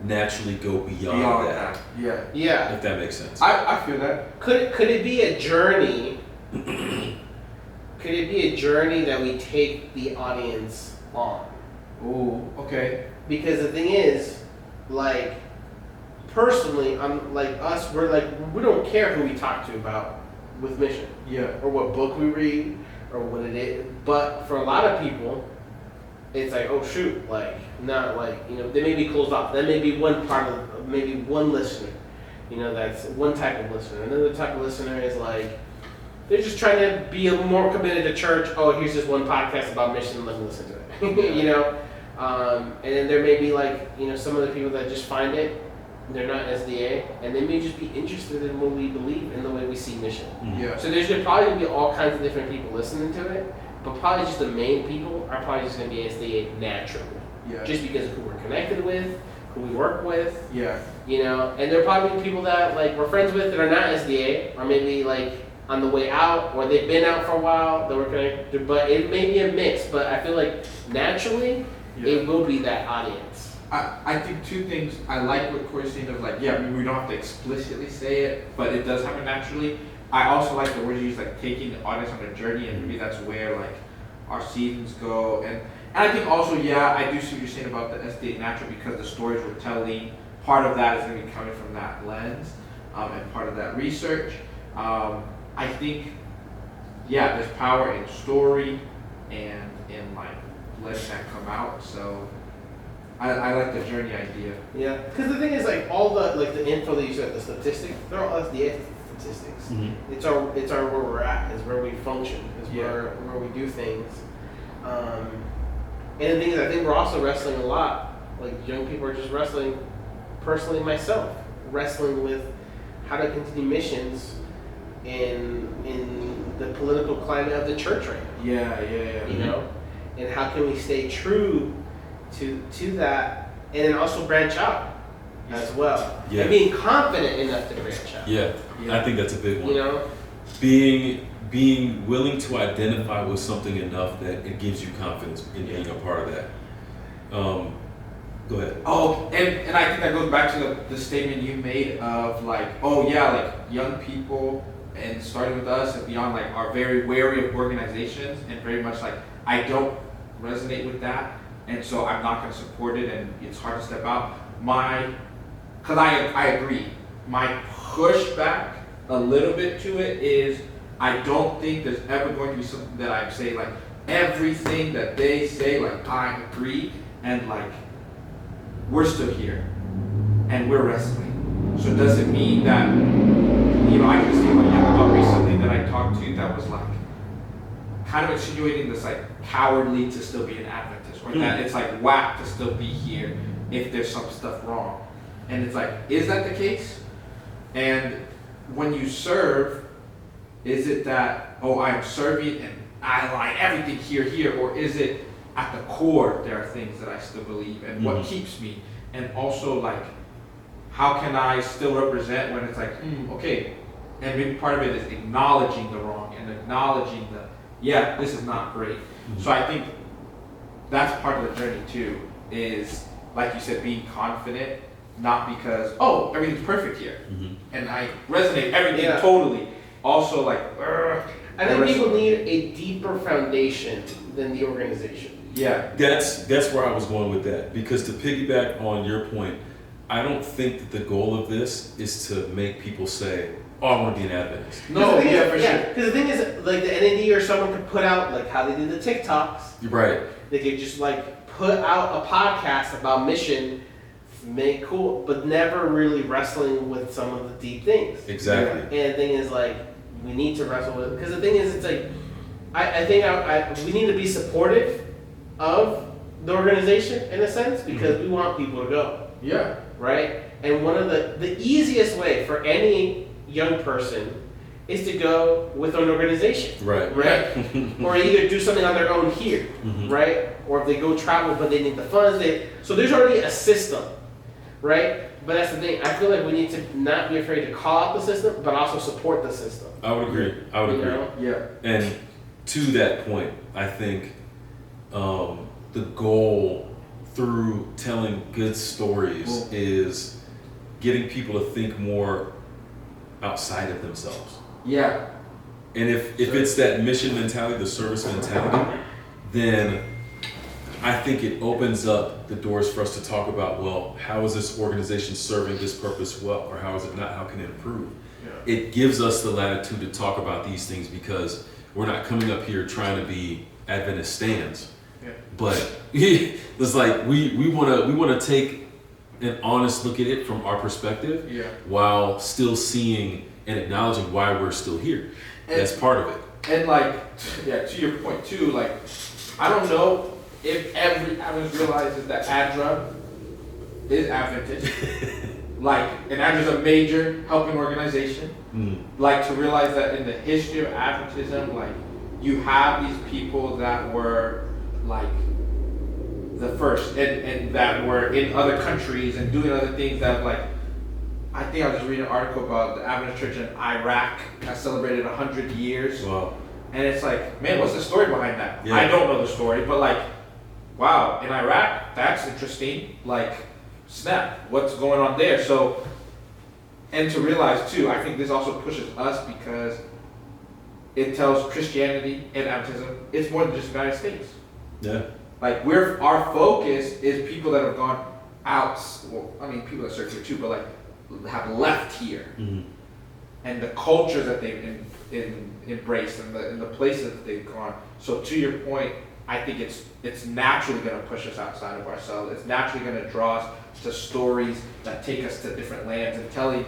naturally go beyond that. Yeah. Yeah. If that makes sense. I feel that. Could it be a journey? Could it be a journey that we take the audience on? Ooh, okay. Because the thing is, like, personally, I'm like us. We don't care who we talk to about with mission. Yeah. Or what book we read, or what it is. But for a lot of people, it's like, oh shoot, like not like they may be closed off. That may be one part of maybe one listener. That's one type of listener. Another type of listener is like they're just trying to be more committed to church. Oh, here's this one podcast about mission. Let me listen to it. And then there may be like some of the people that just find it. They're not SDA, and they may just be interested in what we believe and the way we see mission. Yeah. So there's gonna probably be all kinds of different people listening to it, but probably just the main people are probably just gonna be SDA naturally. Yeah. Just because of who we're connected with, who we work with. Yeah. And there are probably people that like we're friends with that are not SDA, or maybe like on the way out, or they've been out for a while that we're connected. But it may be a mix. But I feel like naturally, it will be that audience. I think two things. I like what Corey's saying of like, we don't have to explicitly say it, but it does happen naturally. I also like the word you use, like taking the audience on a journey, and maybe that's where like our seasons go. And I think also, I do see what you're saying about the SDA natural, because the stories we're telling, part of that is going to be coming from that lens, and part of that research. I think, there's power in story and in like letting that come out. So I like the journey idea. Yeah, because the thing is, like all the info that you said, the statistics, they're all SDA statistics. Mm-hmm. It's our where we're at, is where we function, is where we do things. And the thing is, I think we're also wrestling a lot. Like young people are just wrestling. Personally, myself, wrestling with how to continue missions in the political climate of the church right now. Yeah. And how can we stay true to that, and then also branch out as well. Yeah. And being confident enough to branch out. Yeah. I think that's a big one. Being willing to identify with something enough that it gives you confidence in being a part of that. Go ahead. Oh, and I think that goes back to the statement you made of like, like young people, and starting with us and beyond, like, are very wary of organizations, and very much like, I don't resonate with that, and so I'm not going to support it, and it's hard to step out. Because I agree. My pushback a little bit to it is, I don't think there's ever going to be something that I say like everything that they say, like I agree, and like we're still here and we're wrestling. So does it mean that I can see like about recently that I talked to that was like kind of insinuating this like cowardly to still be an Adventist, or that it's like whack to still be here. if there's some stuff wrong. And it's like, is that the case? And when you serve, is it that, oh, I'm serving and I align everything here, or is it at the core there are things that I still believe and what keeps me? And also like, how can I still represent when it's like, okay, and maybe part of it is acknowledging the wrong and acknowledging the, yeah, this is not great. So I think that's part of the journey too, is like you said, being confident, not because, oh, everything's perfect here. And I resonate everything totally. Also like, I think people need a deeper foundation than the organization. Yeah. That's where I was going with that. Because to piggyback on your point, I don't think that the goal of this is to make people say, oh, I want to be an Adventist. No, yeah, for sure. Because the thing is, like the NAD or someone could put out, like how they did the TikToks. Right. They could just like put out a podcast about mission, make cool, but never really wrestling with some of the deep things. Exactly. And the thing is, like, we need to wrestle with it. Because the thing is, it's like, I think we need to be supportive of the organization in a sense, because we want people to go. Yeah. Right? And one of the easiest way for any young person is to go with an organization. Right. Right? Or either do something on their own here, right? Or if they go travel but they need the funds, so there's already a system, right? But that's the thing. I feel like we need to not be afraid to call out the system, but also support the system. I would agree. I would You agree. know? Yeah. And to that point, I think the goal through telling good stories is getting people to think more outside of themselves. Yeah. And if it's that mission mentality, the service mentality, then I think it opens up the doors for us to talk about, well, how is this organization serving this purpose well, or how is it not? How can it improve? Yeah. It gives us the latitude to talk about these things because we're not coming up here trying to be Adventist stands. Yeah. But it's like we want to take an honest look at it from our perspective, while still seeing and acknowledging why we're still here. And that's part of it. And like, yeah, to your point too, like, I don't know if every Adventist realizes that ADRA is Adventist. Like, and ADRA is a major helping organization. Like, to realize that in the history of Adventism, like, you have these people that were like the first and that were in other countries and doing other things that, like, I think I was just reading an article about the Adventist church in Iraq has celebrated 100 years. Wow. And it's like, man, what's the story behind that? Yeah. I don't know the story, but like, wow, in Iraq, that's interesting. Like, snap, what's going on there? So, and to realize too, I think this also pushes us because it tells Christianity and Adventism, it's more than just the United States. Yeah. Like, our focus is people that have gone out, well, I mean, people that serve here too, but like, have left here. And the culture that they've embraced and the places that they've gone. So to your point, I think it's naturally going to push us outside of ourselves. It's naturally going to draw us to stories that take us to different lands and telling.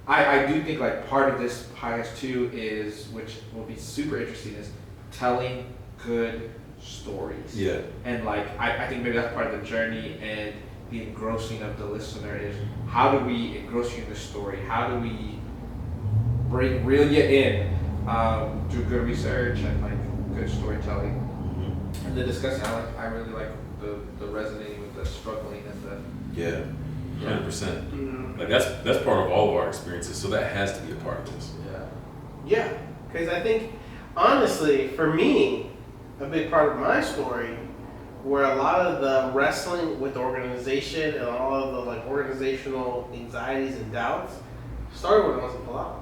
I do think like part of this podcast too is, which will be super interesting, is telling good stories. Yeah. And like I think maybe that's part of the journey and the engrossing of the listener is, how do we engross you in the story? How do we reel you in through good research and like good storytelling? And the discussion, I really like the resonating with the struggling and the 100%. Like that's part of all of our experiences, so that has to be a part of this. Yeah, because I think honestly, for me, a big part of my story, where a lot of the wrestling with the organization and all of the like organizational anxieties and doubts started when I was in Palau.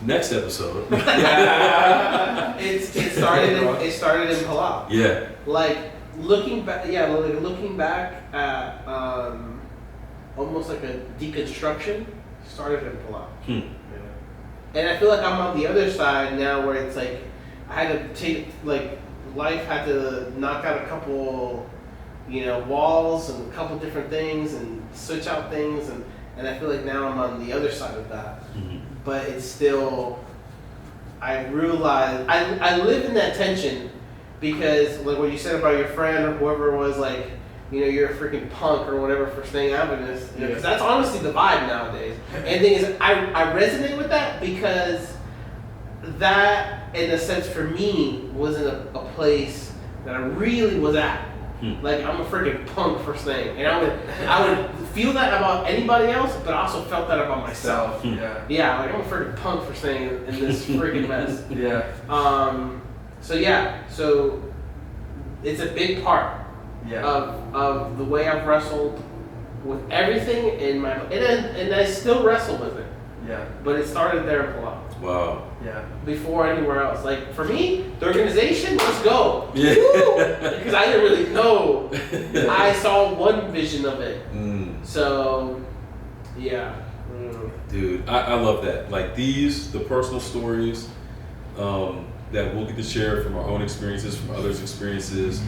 Next episode. It started in Palau. Yeah. Like looking back, looking back at almost like a deconstruction started in Palau. Yeah. And I feel like I'm on the other side now, where it's like I had to take like. Life had to knock out a couple, walls and a couple different things and switch out things, and I feel like now I'm on the other side of that. But it's still, I realize, I live in that tension because like what you said about your friend or whoever it was, like, you know, you're a freaking punk or whatever for staying Adventist. Because that's honestly the vibe nowadays. And the thing is, I resonate with that because that, in a sense, for me, wasn't a place that I really was at. Like, I'm a freaking punk for staying, and I would feel that about anybody else, but I also felt that about myself. Yeah, like I'm a freaking punk for staying in this freaking mess. So it's a big part of the way I've wrestled with everything in my, and I still wrestle with it. But it started there in Palau. Wow. Before anywhere else. Like, for me, the organization, let's go. Yeah. Because I didn't really know. I saw one vision of it. So, yeah. Dude, I love that. Like the personal stories that we'll get to share from our own experiences, from others' experiences,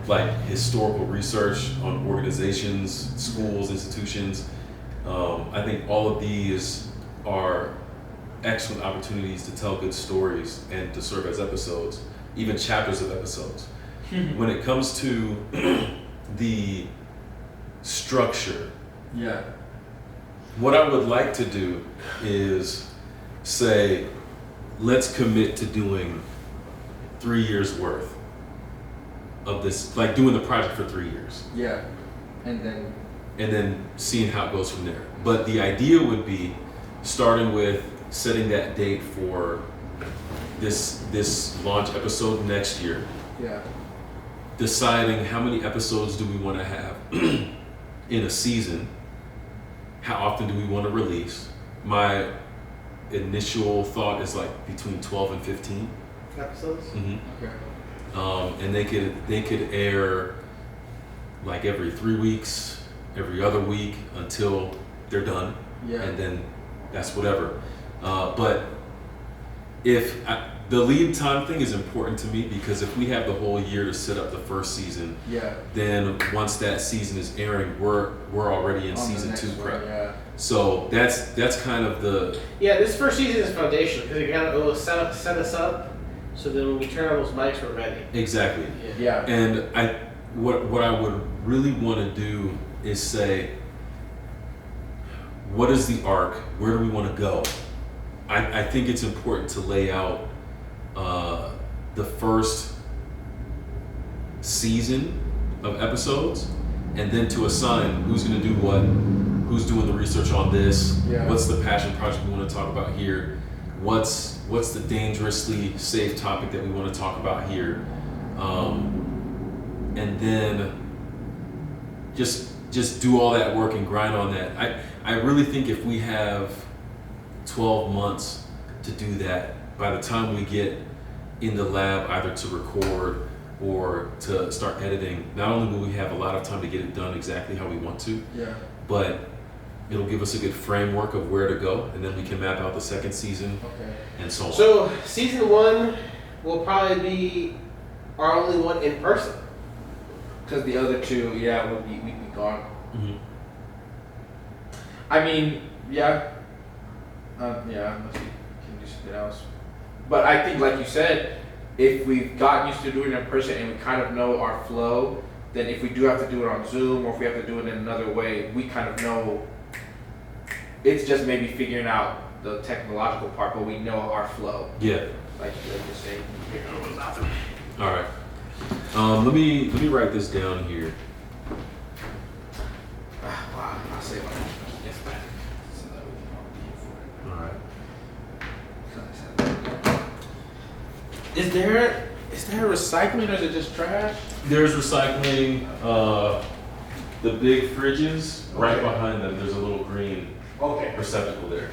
like historical research on organizations, schools, institutions. I think all of these are excellent opportunities to tell good stories and to serve as episodes, even chapters of episodes. When it comes to the structure, what I would like to do is say, let's commit to doing 3 years worth of this, like doing the project for 3 years. And then seeing how it goes from there. But the idea would be starting with setting that date for this launch episode next year. Deciding how many episodes do we want to have in a season. How often do we want to release? My initial thought is like between 12 and 15 episodes. And they could air like every 3 weeks, every other week until they're done. And then that's whatever. But the lead time thing is important to me, because if we have the whole year to set up the first season, then once that season is airing, we're already in season 2 prep. So that's kind of the this first season is foundational because it will set us up, so then when we turn on those mics, we're ready. Exactly. And what I would really want to do is say, what is the arc? Where do we want to go? I think it's important to lay out the first season of episodes, and then to assign who's going to do what, who's doing the research on this, what's the passion project we want to talk about here, what's the dangerously safe topic that we want to talk about here, and then just do all that work and grind on that. I really think if we have 12 months to do that, by the time we get in the lab either to record or to start editing, not only will we have a lot of time to get it done exactly how we want to, but it'll give us a good framework of where to go, and then we can map out the second season and so on. So season 1 will probably be our only one in person. because the other two, we'd be gone. I mean, unless we can do something else. But I think, like you said, if we've gotten used to doing it in person and we kind of know our flow, then if we do have to do it on Zoom or if we have to do it in another way, we kind of know. It's just maybe figuring out the technological part, but we know our flow. Like you're saying. All right. Let me write this down here. Wow, I'll say my yes back. All right. Is there recycling or is it just trash? There's recycling. The big fridges right behind them. There's a little green receptacle there.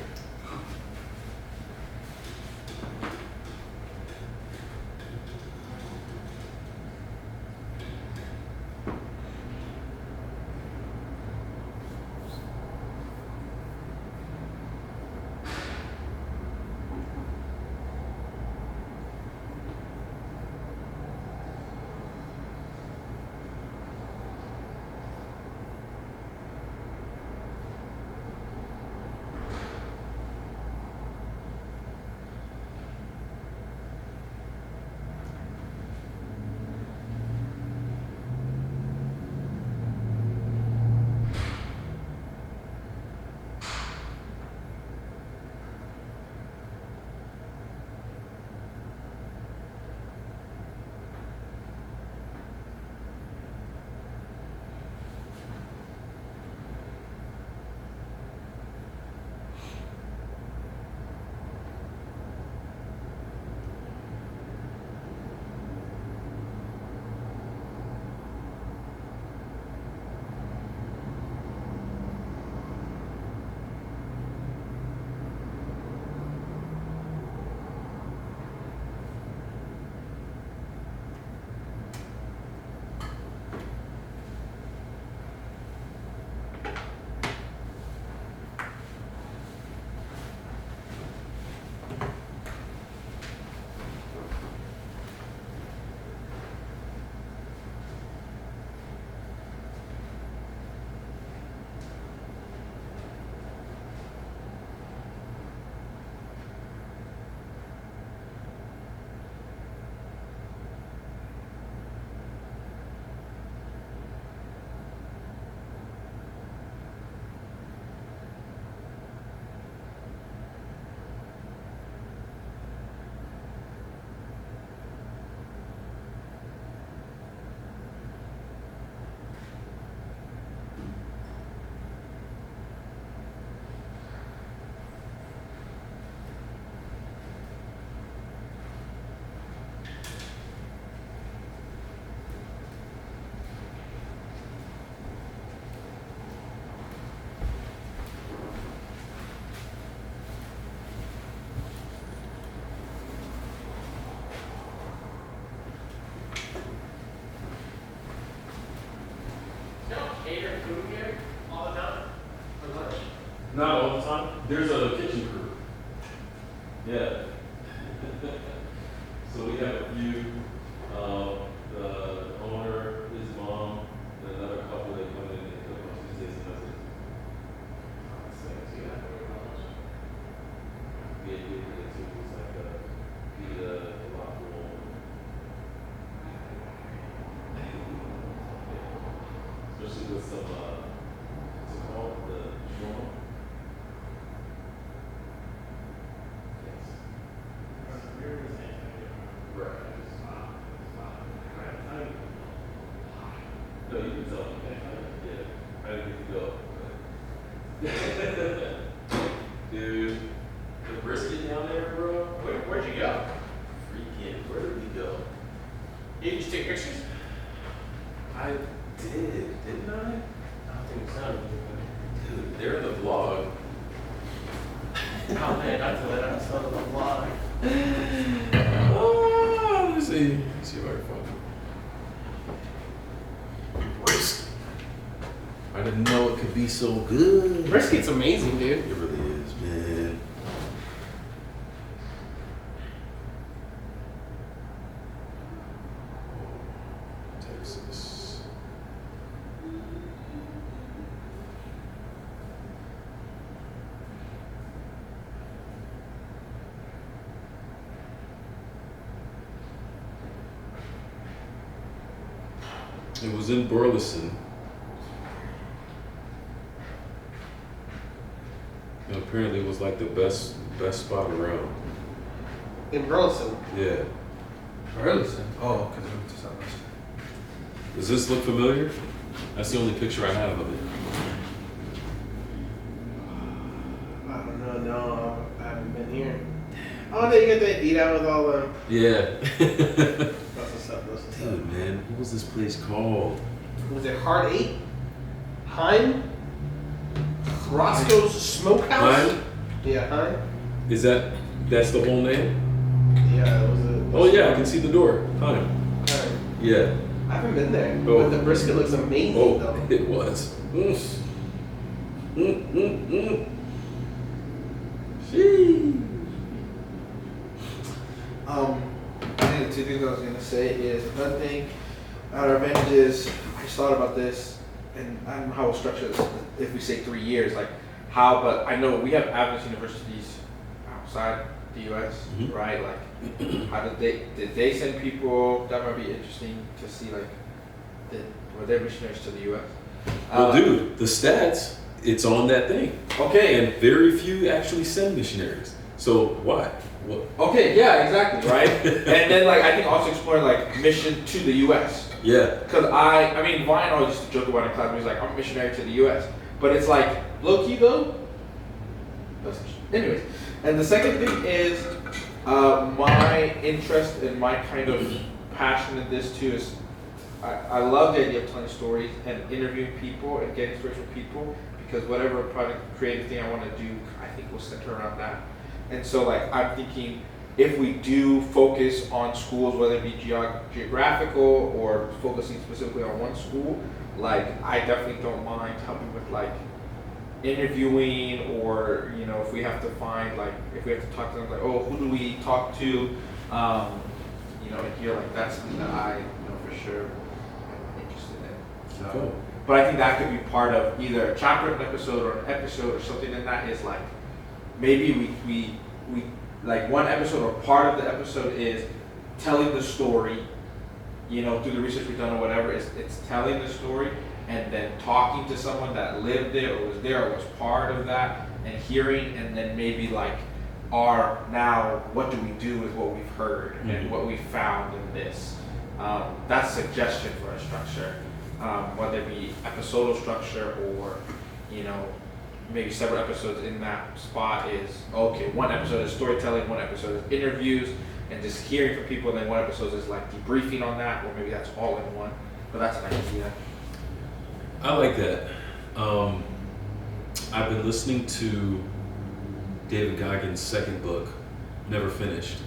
a kitchen crew. Yeah. So we have a few, the owner, his mom, and another couple that come in and cook on Tuesdays and Wednesdays. Yeah, you get it too. It's like a pita, falafel. Especially with some, what's it called? The shawarma. Right. No, you can tell me. Yeah, I didn't get to go. Dude, the brisket down there, bro. Where'd you go? Freaking, where did we go? You just take pictures? I did, didn't I? I don't think so. Dude, they're in the vlog. Oh man, I feel that I saw the vlog. Oh, let me see. Let's see if I can find it. Brisket. I didn't know it could be so good. Brisket's amazing, dude. It really is, man. Texas. It was in Burleson. And apparently it was like the best spot around. In Burleson. Yeah. Burleson. Oh, because we went to Southwest. Does this look familiar? That's the only picture I have of it. I don't know, no, I haven't been here. Oh, they get to eat out with all them. Yeah. That's what's up, that's what's up. Dude, man, what was this place called? Was it Hard 8? Heim? Roscoe's Smokehouse? Heim? Yeah, Heim? That's the whole name? Yeah, it was a. Oh yeah, I can see the door. Heim. Heim. Yeah. I haven't been there, Oh. but the brisket looks amazing Oh, though. it was. Sheesh. I think the two things I was gonna say is another thing. Our advantages. I just thought about this, and I don't know how we'll structure this. If we say 3 years, like how? But I know we have Adventist universities outside the U.S., Mhm. right? Like, how did they send people? That might be interesting to see. Like, were they missionaries to the U.S.? Well, dude, the stats, it's on that thing. Okay. And very few actually send missionaries. So why? What? Okay. Yeah. Exactly. Right. And then like I think also exploring like mission to the U.S. Yeah. Because I mean, Vine always used to joke about it in class. He's like, I'm a missionary to the U.S. But it's like, low key though. Anyways, and the second thing is my interest and my kind of passion in this too is I love the idea of telling stories and interviewing people and getting stories from people because whatever project, creative thing I want to do, I think will center around that. And so like I'm thinking if we do focus on schools, whether it be geographical or focusing specifically on one school, like I definitely don't mind helping with like interviewing or if we have to find like if we have to talk to them like who do we talk to, and here like that's something that I know for sure I'm interested in. So, Cool. but I think that could be part of either a chapter of an episode or an episode or something in that is like maybe we like one episode or part of the episode is telling the story, through the research we've done or whatever, it's telling the story and then talking to someone that lived there or was there or was part of that and hearing and then maybe like now what do we do with what we've heard and what we found in this. That's suggestion for a structure, whether it be episodal structure or, maybe several episodes in that spot is, okay, one episode is storytelling, one episode is interviews, and just hearing from people, and then one episode is like debriefing on that, or maybe that's all in one, but that's an idea. I like that. I've been listening to David Goggins' second book, Never Finished.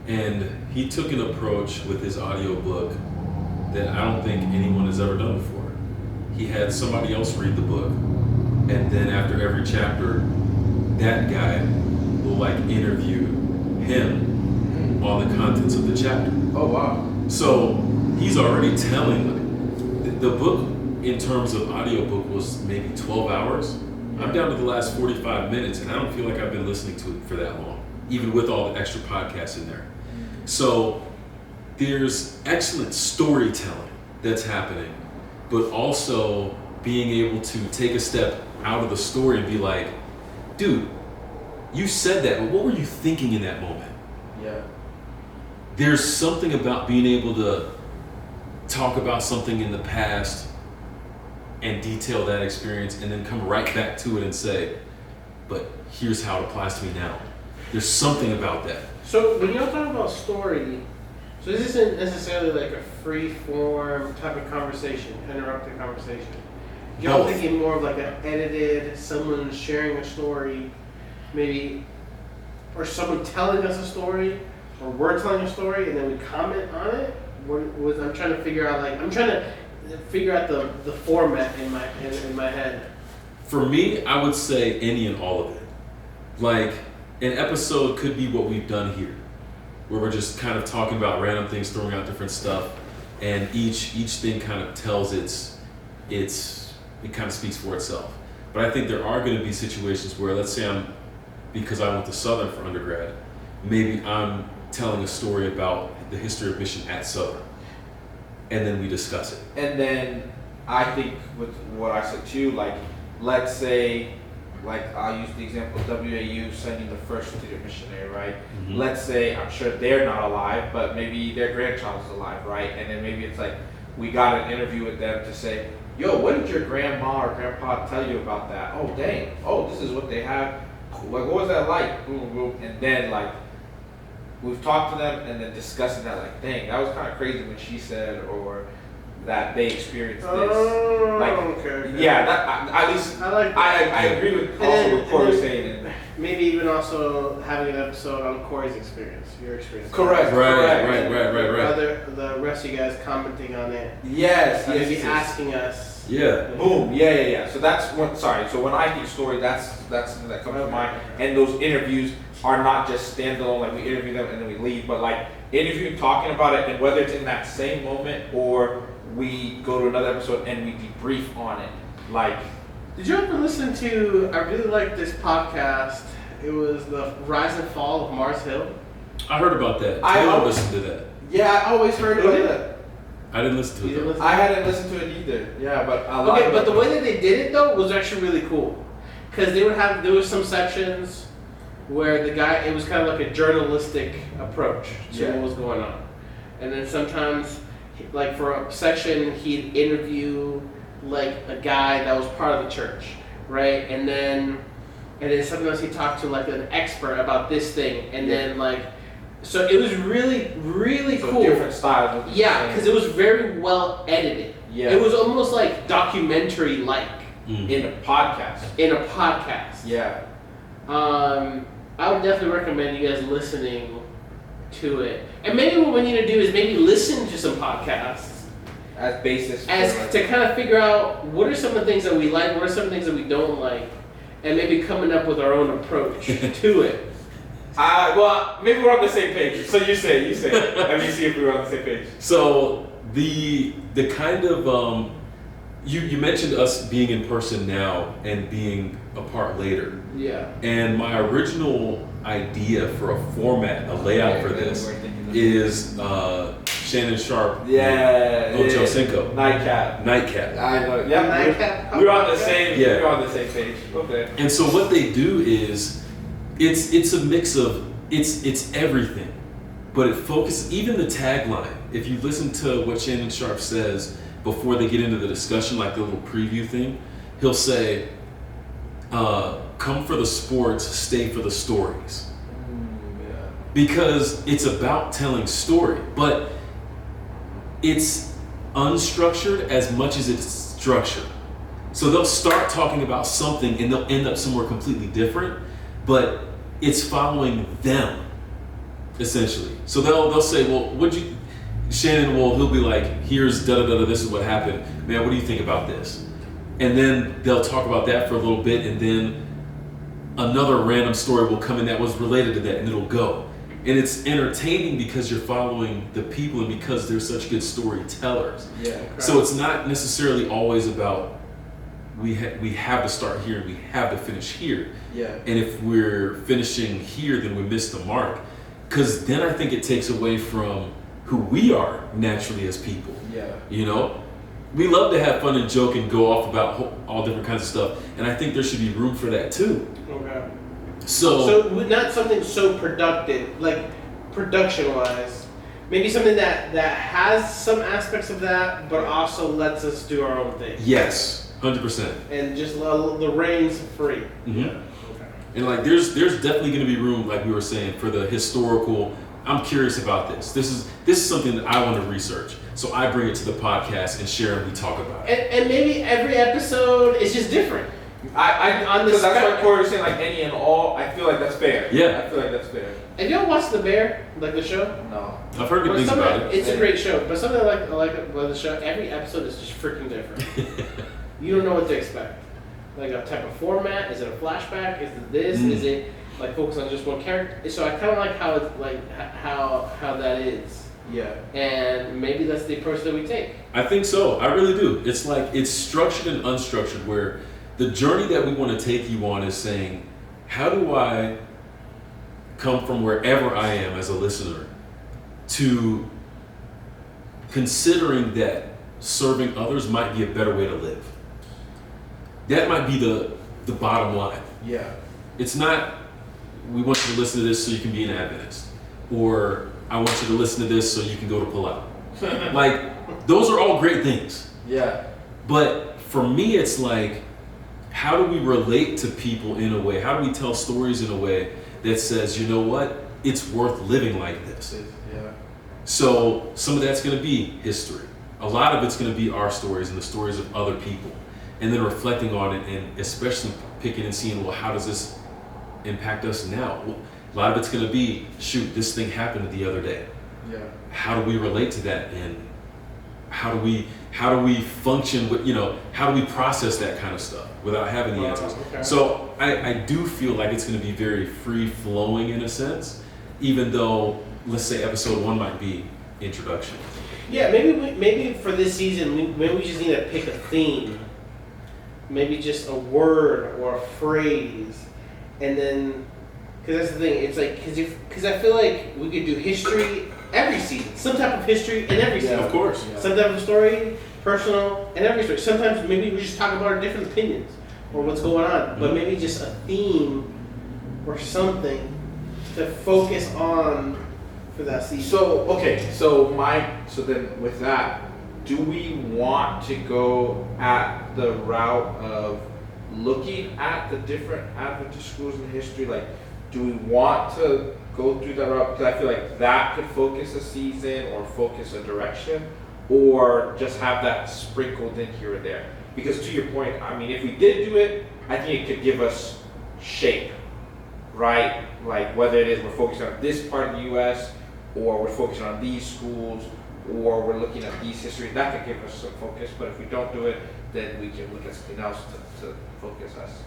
And he took an approach with his audiobook that I don't think anyone has ever done before. He had somebody else read the book, and then after every chapter, that guy will like interview him on the contents of the chapter. Oh wow. So he's already telling the book in terms of audiobook was maybe 12 hours. I'm down to the last 45 minutes and I don't feel like I've been listening to it for that long, even with all the extra podcasts in there. So there's excellent storytelling that's happening, but also being able to take a step out of the story and be like, dude, you said that, but what were you thinking in that moment? Yeah. There's something about being able to talk about something in the past and detail that experience and then come right back to it and say, but here's how it applies to me now. There's something about that. So when y'all talk about story, so this isn't necessarily like a free form type of conversation, interrupted conversation. Y'all Both. thinking more of like an edited, someone sharing a story, maybe, or someone telling us a story, or we're telling a story and then we comment on it? I'm trying to figure out the format in my head. For me, I would say any and all of it. Like, an episode could be what we've done here, where we're just kind of talking about random things, throwing out different stuff, and each thing kind of tells it kind of speaks for itself. But I think there are going to be situations where, let's say because I went to Southern for undergrad, maybe I'm telling a story about the history of mission at Southern, and then we discuss it. And then I think with what I said too, like let's say, like I'll use the example of WAU sending the first student missionary, right? Mm-hmm. Let's say, I'm sure they're not alive, but maybe their grandchild is alive, right? And then maybe it's like, we got an interview with them to say, yo, what did your grandma or grandpa tell you about that? Oh, dang. Oh, this is what they have. Like, what was that like? Boom, boom. And then, like, we've talked to them and then discussing that, like, dang, that was kind of crazy when she said, or that they experienced this. Okay. Yeah, that at least I like that. I agree with what Corey's saying. And maybe even also having an episode on Corey's experience, your experience. Correct. Right. The rest of you guys commenting on it. Yes, Maybe yes. asking us. Yeah. Boom. Yeah. So that's what. Sorry. So when I think story, that's something that comes to mind. And those interviews are not just standalone, like we interview them and then we leave, but like interviewing, talking about it, and whether it's in that same moment or we go to another episode and we debrief on it. Like, Did you ever listen to? I really like this podcast. It was the Rise and Fall of Mars Hill. I heard about that. I Taylor always- listened to that. yeah, I always heard Really? about that. I didn't listen to You it didn't though. listen? I hadn't listened to it either. Yeah, but a lot. Okay, but the way that they did it though was actually really cool, because there was some sections where it was kind of like a journalistic approach to Yeah. what was going on, and then sometimes, like for a section, he'd interview like a guy that was part of the church, right? And then sometimes he talked to like an expert about this thing, and then like, so it was really really so cool. different styles. Yeah, because it was very well edited. Yeah. It was almost like documentary-like Mm. in a podcast. in a podcast. Yeah. I would definitely recommend you guys listening to it. And maybe what we need to do is maybe listen to some podcasts As basis. for, as like- to kind of figure out what are some of the things that we like, what are some things that we don't like, and maybe coming up with our own approach to it. Well, maybe we're on the same page. So you say. Let me see if we're on the same page. So the kind of you mentioned us being in person now and being apart later, Yeah. and my original idea for a format, a layout for this is Shannon Sharp, Yeah. Ocho Cinco, Nightcap. Nightcap. I know. Yeah. Nightcap. We're on the same. Yeah. We're on the same page. Okay. And so what they do is it's a mix of it's everything, but it focuses, even the tagline. If you listen to what Shannon Sharp says before they get into the discussion, like the little preview thing, he'll say, come for the sports, stay for the stories. Yeah. Because it's about telling story, but it's unstructured as much as it's structured. So they'll start talking about something and they'll end up somewhere completely different, but it's following them, essentially. So they'll say, well, he'll be like, here's da-da-da-da, this is what happened. Man, what do you think about this? And then they'll talk about that for a little bit, and then another random story will come in that was related to that, and it'll go. And it's entertaining because you're following the people and because they're such good storytellers. Yeah. Correct. So it's not necessarily always about we have to start here and we have to finish here. Yeah. And if we're finishing here, then we miss the mark. Because then I think it takes away from who we are naturally as people. Yeah. You know? We love to have fun and joke and go off about all different kinds of stuff. And I think there should be room for that too. Okay. So not something so productive, like production-wise. Maybe something that has some aspects of that, but also lets us do our own thing. yes, 100%. And just the reins free. Mm-hmm. Okay. And like there's definitely going to be room, like we were saying, for the historical. I'm curious about this. This is something that I want to research. So I bring it to the podcast and share and we talk about it. And maybe every episode is just different. Because that's what Corey was saying, like any and all. I feel like that's fair. Yeah. I feel like that's fair. Have y'all watched The Bear, like the show? No. I've heard good Or things something- about it. It's a great show, but something I like about the show, every episode is just freaking different. You don't know what to expect. Like a type of format. Is it a flashback? Is it this? Is it like focus on just one character? So I kind of like how it's like how that is. Yeah. And maybe that's the approach that we take. I think so. I really do. It's like it's structured and unstructured, where the journey that we want to take you on is saying, how do I come from wherever I am as a listener to considering that serving others might be a better way to live. That might be the bottom line. Yeah. It's not, we want you to listen to this so you can be an Adventist, or I want you to listen to this so you can go to Palau. Like, those are all great things. Yeah. But for me, it's like, how do we relate to people in a way? How do we tell stories in a way that says, you know what, it's worth living like this? Yeah. So some of that's going to be history. A lot of it's going to be our stories and the stories of other people. And then reflecting on it and especially picking and seeing, well, how does this impact us now? Well, a lot of it's going to be, shoot, this thing happened the other day. Yeah. How do we relate to that? And how do we function with, how do we process that kind of stuff without having the answers? Okay. So I do feel like it's going to be very free flowing in a sense, even though, let's say episode 1 might be introduction. Yeah, maybe for this season, maybe we just need to pick a theme. Maybe just a word or a phrase, and then, because that's the thing, it's like, because I feel like we could do history every season, some type of history in every season. Of course. Yeah. Some type of story, personal, and every story. Sometimes maybe we just talk about our different opinions or what's going on, but maybe just a theme or something to focus on for that season. So then with that, do we want to go at the route of looking at the different Adventist schools in history? Like, do we want to go through that route? Because I feel like that could focus a season or focus a direction, or just have that sprinkled in here or there. Because to your point, I mean, if we did do it, I think it could give us shape, right? Like whether it is we're focusing on this part of the U.S., or we're focusing on these schools, or we're looking at these histories, that could give us some focus. But if we don't do it, then we can look at something else to focus us.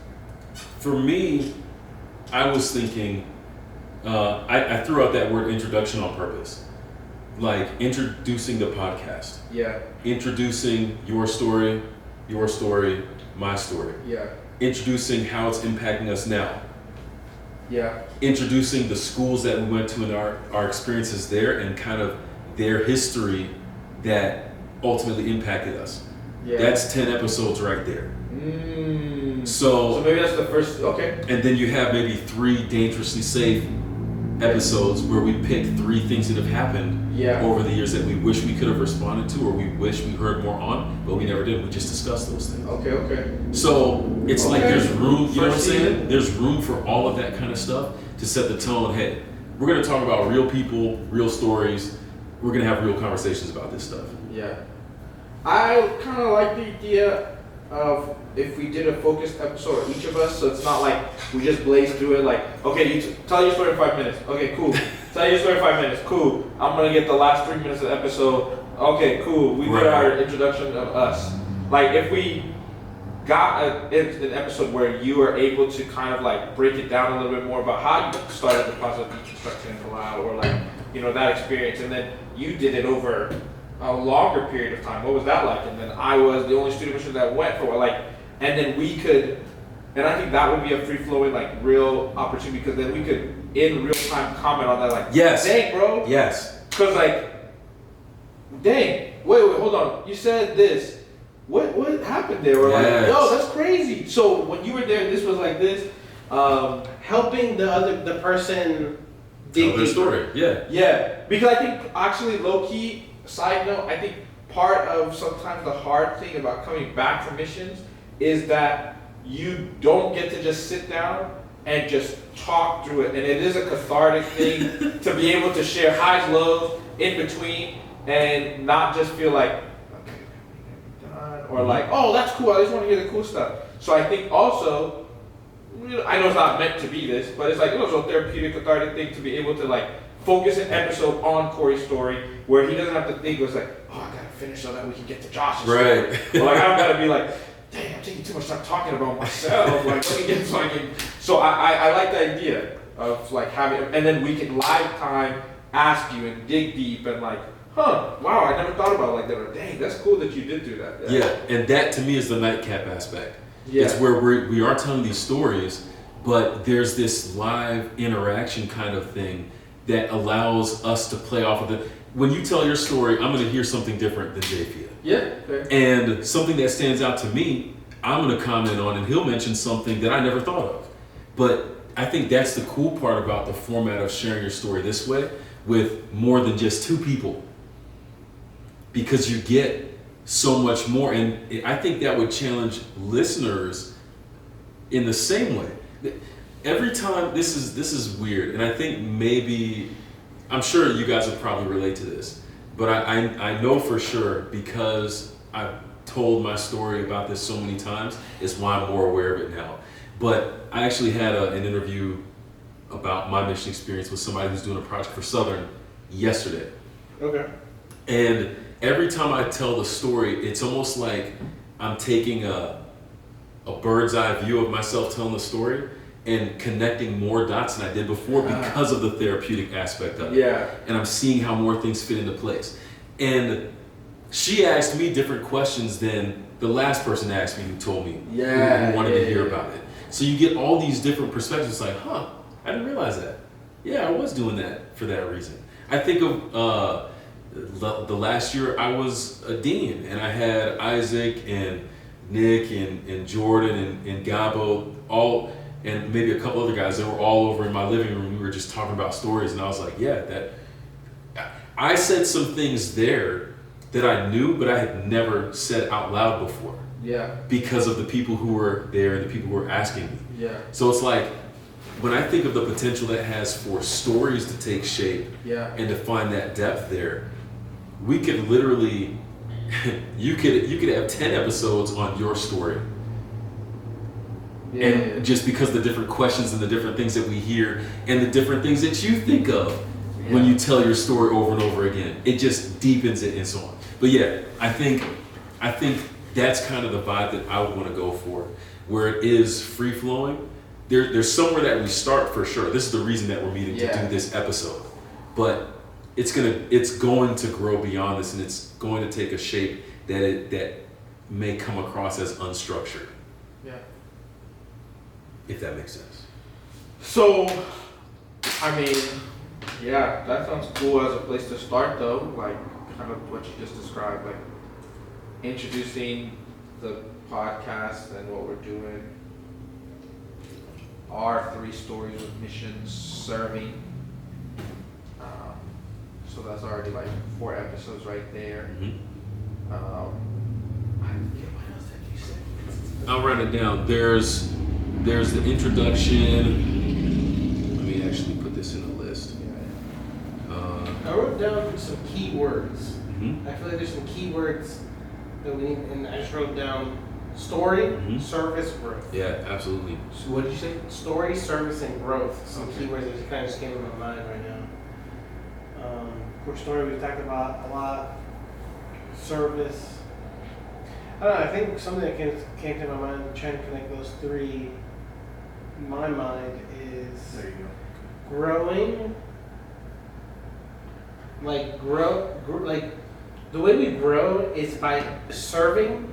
For me, I was thinking, I threw out that word introduction on purpose. Like introducing the podcast. Yeah. Introducing your story, my story. Yeah. Introducing how it's impacting us now. Yeah. Introducing the schools that we went to and our experiences there and kind of their history that ultimately impacted us. Yeah. That's 10 episodes right there. So So, maybe that's the first. Okay. and then you have maybe 3 dangerously safe episodes where we pick 3 things that have happened Yeah. over the years that we wish we could have responded to or we wish we heard more on, but we never did. We just discussed those things. Okay. So it's like Okay. there's room, you know what I'm First saying? season. There's room for all of that kind of stuff to set the tone. Hey, we're gonna talk about real people, real stories. We're gonna have real conversations about this stuff. Yeah. I kind of like the idea of if we did a focused episode of each of us, so it's not like we just blaze through it like, okay, you tell your story in 5 minutes. Okay, cool. Tell your story in 5 minutes. Cool. I'm going to get the last 3 minutes of the episode. Okay, cool. We did Right. our introduction of us. Like if we, got an episode where you were able to kind of like break it down a little bit more about how you started the process of deconstruction and collab, or like, you know, that experience, and then you did it over a longer period of time. What was that like? And then I was the only student mission that went for like, and then we could, and I think that would be a free flowing like real opportunity, because then we could in real time comment on that, like, Yes. dang bro, Yes. because like, dang, wait, hold on, you said this. What happened there? Or like, Yes. yo, that's crazy. So when you were there, this was like this. Helping the person dig Tell their deeper. story. Yeah. Yeah, because I think actually low key, side note, I think part of sometimes the hard thing about coming back from missions is that you don't get to just sit down and just talk through it. And it is a cathartic thing to be able to share highs, lows, in between, and not just feel like, okay, done, or like, oh, that's cool, I just want to hear the cool stuff. So I think also, I know it's not meant to be this, but it's like, it was a therapeutic, cathartic thing to be able to like focus an episode on Corey's story, where he doesn't have to think, it was like, oh, I gotta finish so that we can get to Josh's Right. story. Or like, I don't gotta be like, dang, I'm taking too much time talking about myself. Like, let me get fucking. So I like the idea of like having, and then we can live time ask you and dig deep and like, huh, wow, I never thought about it like that. Or dang, that's cool that you did do that. Yeah, and that to me is the nightcap aspect. Yeah. It's where we are telling these stories, but there's this live interaction kind of thing that allows us to play off of it. When you tell your story, I'm going to hear something different than Jafia. Yeah, fair. And something that stands out to me, I'm going to comment on, and he'll mention something that I never thought of. But I think that's the cool part about the format of sharing your story this way, with more than just two people, because you get so much more. And I think that would challenge listeners in the same way. Every time, this is weird, and I think maybe, I'm sure you guys will probably relate to this, but I know for sure, because I've told my story about this so many times, is why I'm more aware of it now. But I actually had an interview about my mission experience with somebody who's doing a project for Southern yesterday. Okay. And every time I tell the story, it's almost like I'm taking a bird's eye view of myself telling the story and connecting more dots than I did before, because of the therapeutic aspect of it. Yeah. And I'm seeing how more things fit into place. And she asked me different questions than the last person asked me who told me, who wanted to hear about it. So you get all these different perspectives, like, huh, I didn't realize that. Yeah, I was doing that for that reason. I think of the last year I was a dean, and I had Isaac and Nick and Jordan and Gabo, all, and maybe a couple other guys that were all over in my living room. We were just talking about stories, and I was like, yeah, that I said some things there that I knew, but I had never said out loud before, Yeah. because of the people who were there and the people who were asking me. Yeah. So it's like, when I think of the potential that has for stories to take shape Yeah. and to find that depth there, we could literally, you could have 10 episodes on your story. Yeah. And just because the different questions and the different things that we hear and the different things that you think of when you tell your story over and over again, it just deepens it and so on. But yeah, I think that's kind of the vibe that I would want to go for, where it is free flowing. There's somewhere that we start for sure. This is the reason that we're meeting to do this episode, but it's going to grow beyond this, and it's going to take a shape that may come across as unstructured. Yeah. If that makes sense. So, I mean, yeah, that sounds cool as a place to start though, like kind of what you just described, like introducing the podcast and what we're doing, our 3 stories with missions serving. So that's already like 4 episodes right there. Mm-hmm. What else did you say? I'll write it down. There's the introduction. Let me actually put this in a list. I wrote down some keywords. Mhm. I feel like there's some keywords that we need, and I just wrote down story, service, growth. Yeah, absolutely. So what did you say? Story, service, and growth. Some Okay. keywords that kind of just came to my mind right now. Core story we've talked about a lot. Service. I don't know, I think something that came to my mind, trying to connect those three, in my mind, is There you go. growing. Like like the way we grow is by serving,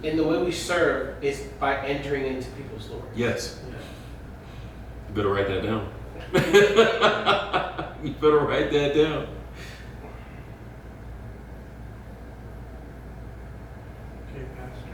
and the way we serve is by entering into people's stories. Yes. Yeah. You better write that down. You better write that down. Okay, Pastor.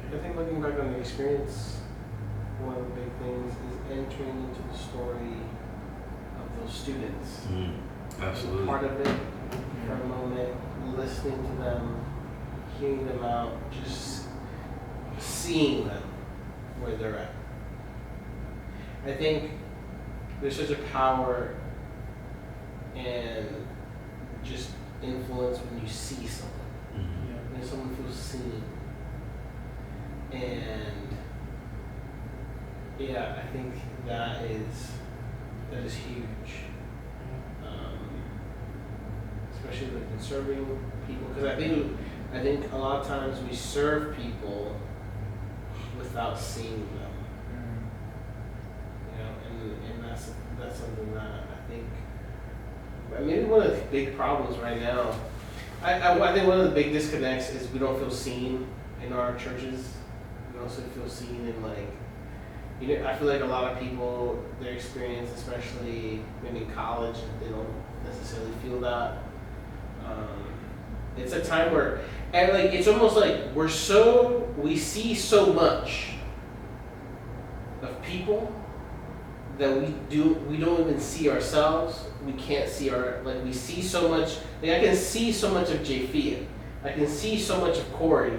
I think looking back on the experience, one of the big things is entering into the story of those students. Absolutely. Part of it for a moment, listening to them, hearing them out, just seeing them where they're at. I think there's such a power and just influence when you see someone, when someone feels seen. And yeah, I think that is huge, especially like in serving people. Because I think a lot of times we serve people without seeing them, you know, and that's something that I think maybe one of the big problems right now. I think one of the big disconnects is we don't feel seen in our churches. We also feel seen in like, you know, I feel like a lot of people, their experience, especially maybe in college, they don't necessarily feel that. It's a time where, and like, it's almost like we see so much of people that we don't even see ourselves. We can't see we see so much, like I can see so much of Japhia. I can see so much of Corey.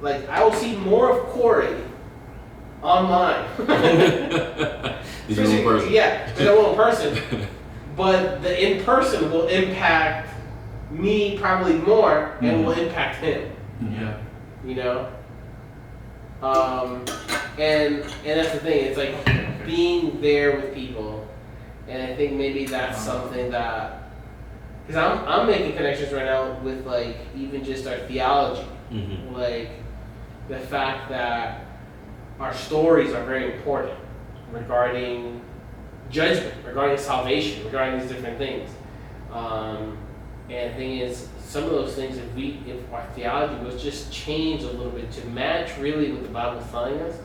Like, I will see more of Corey online. He's a real person. Yeah, he's a real person. But the in person will impact me probably more and will impact him. Yeah. You know? And that's the thing, it's like being there with people. And I think maybe that's something that, because I'm making connections right now with like even just our theology. Like the fact that our stories are very important regarding judgment, regarding salvation, regarding these different things. And the thing is, some of those things, if our theology was just changed a little bit to match really what the Bible is telling us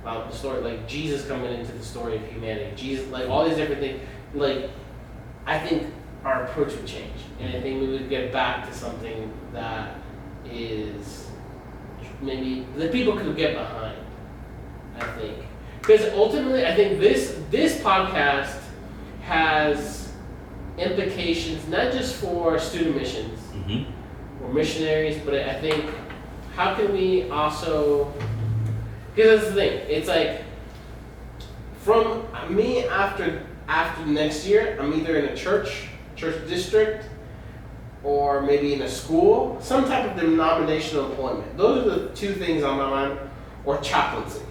about the story, like Jesus coming into the story of humanity, Jesus, like all these different things, like I think our approach would change, and I think we would get back to something that is maybe that people could get behind. I think because ultimately, I think this podcast has implications not just for student missions or missionaries, but I think how can we also, because that's the thing, it's like from me after next year, I'm either in a church district, or maybe in a school, some type of denominational employment. Those are the two things on my mind, or chaplaincy.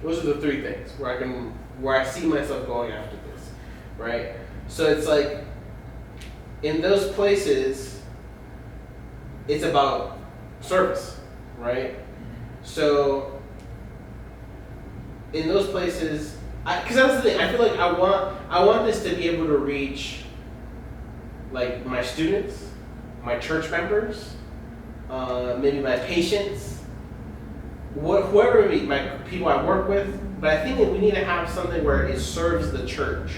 Those are the three things where I see myself going after this, right? So it's like, in those places, it's about service, right? So in those places, because that's the thing, I feel like I want this to be able to reach like my students, my church members, maybe my patients, whoever my people I work with. But I think that we need to have something where it serves the church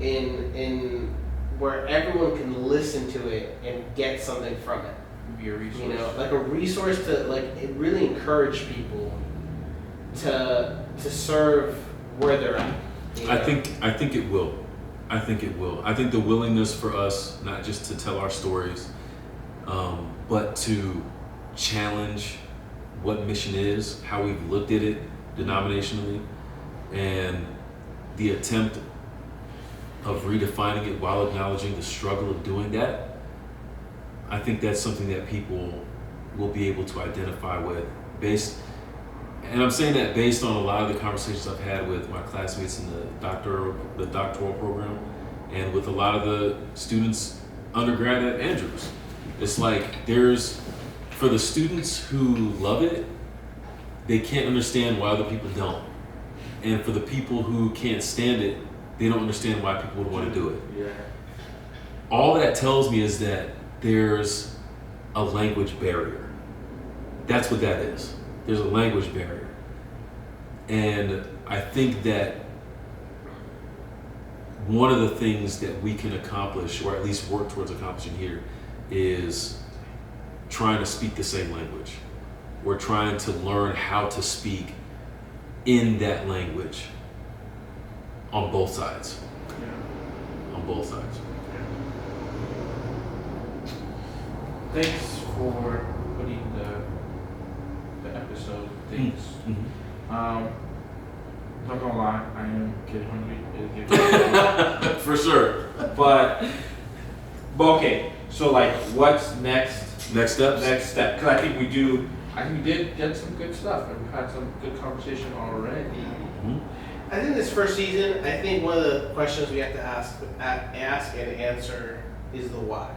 in where everyone can listen to it and get something from it. Be a resource. You know, like a resource to like it really encourage people to serve where they're at. You know? I think it will. I think it will. I think the willingness for us not just to tell our stories, but to challenge what mission is, how we've looked at it denominationally, and the attempt of redefining it while acknowledging the struggle of doing that. I think that's something that people will be able to identify with and I'm saying that based on a lot of the conversations I've had with my classmates in the doctoral program and with a lot of the students undergrad at Andrews. It's like for the students who love it, they can't understand why other people don't. And for the people who can't stand it, they don't understand why people would want to do it. Yeah. All that tells me is that there's a language barrier. That's what that is. There's a language barrier. And I think that one of the things that we can accomplish, or at least work towards accomplishing here, is trying to speak the same language. We're trying to learn how to speak in that language on both sides. Yeah. On both sides. Thanks for putting the episode things. Mm-hmm. Not gonna lie, I am getting hungry. For sure. But okay. So like, what's next? Next steps? Next step, because I think we did get some good stuff, and we've had some good conversation already. Mm-hmm. I think this first season, I think one of the questions we have to ask and answer is the why.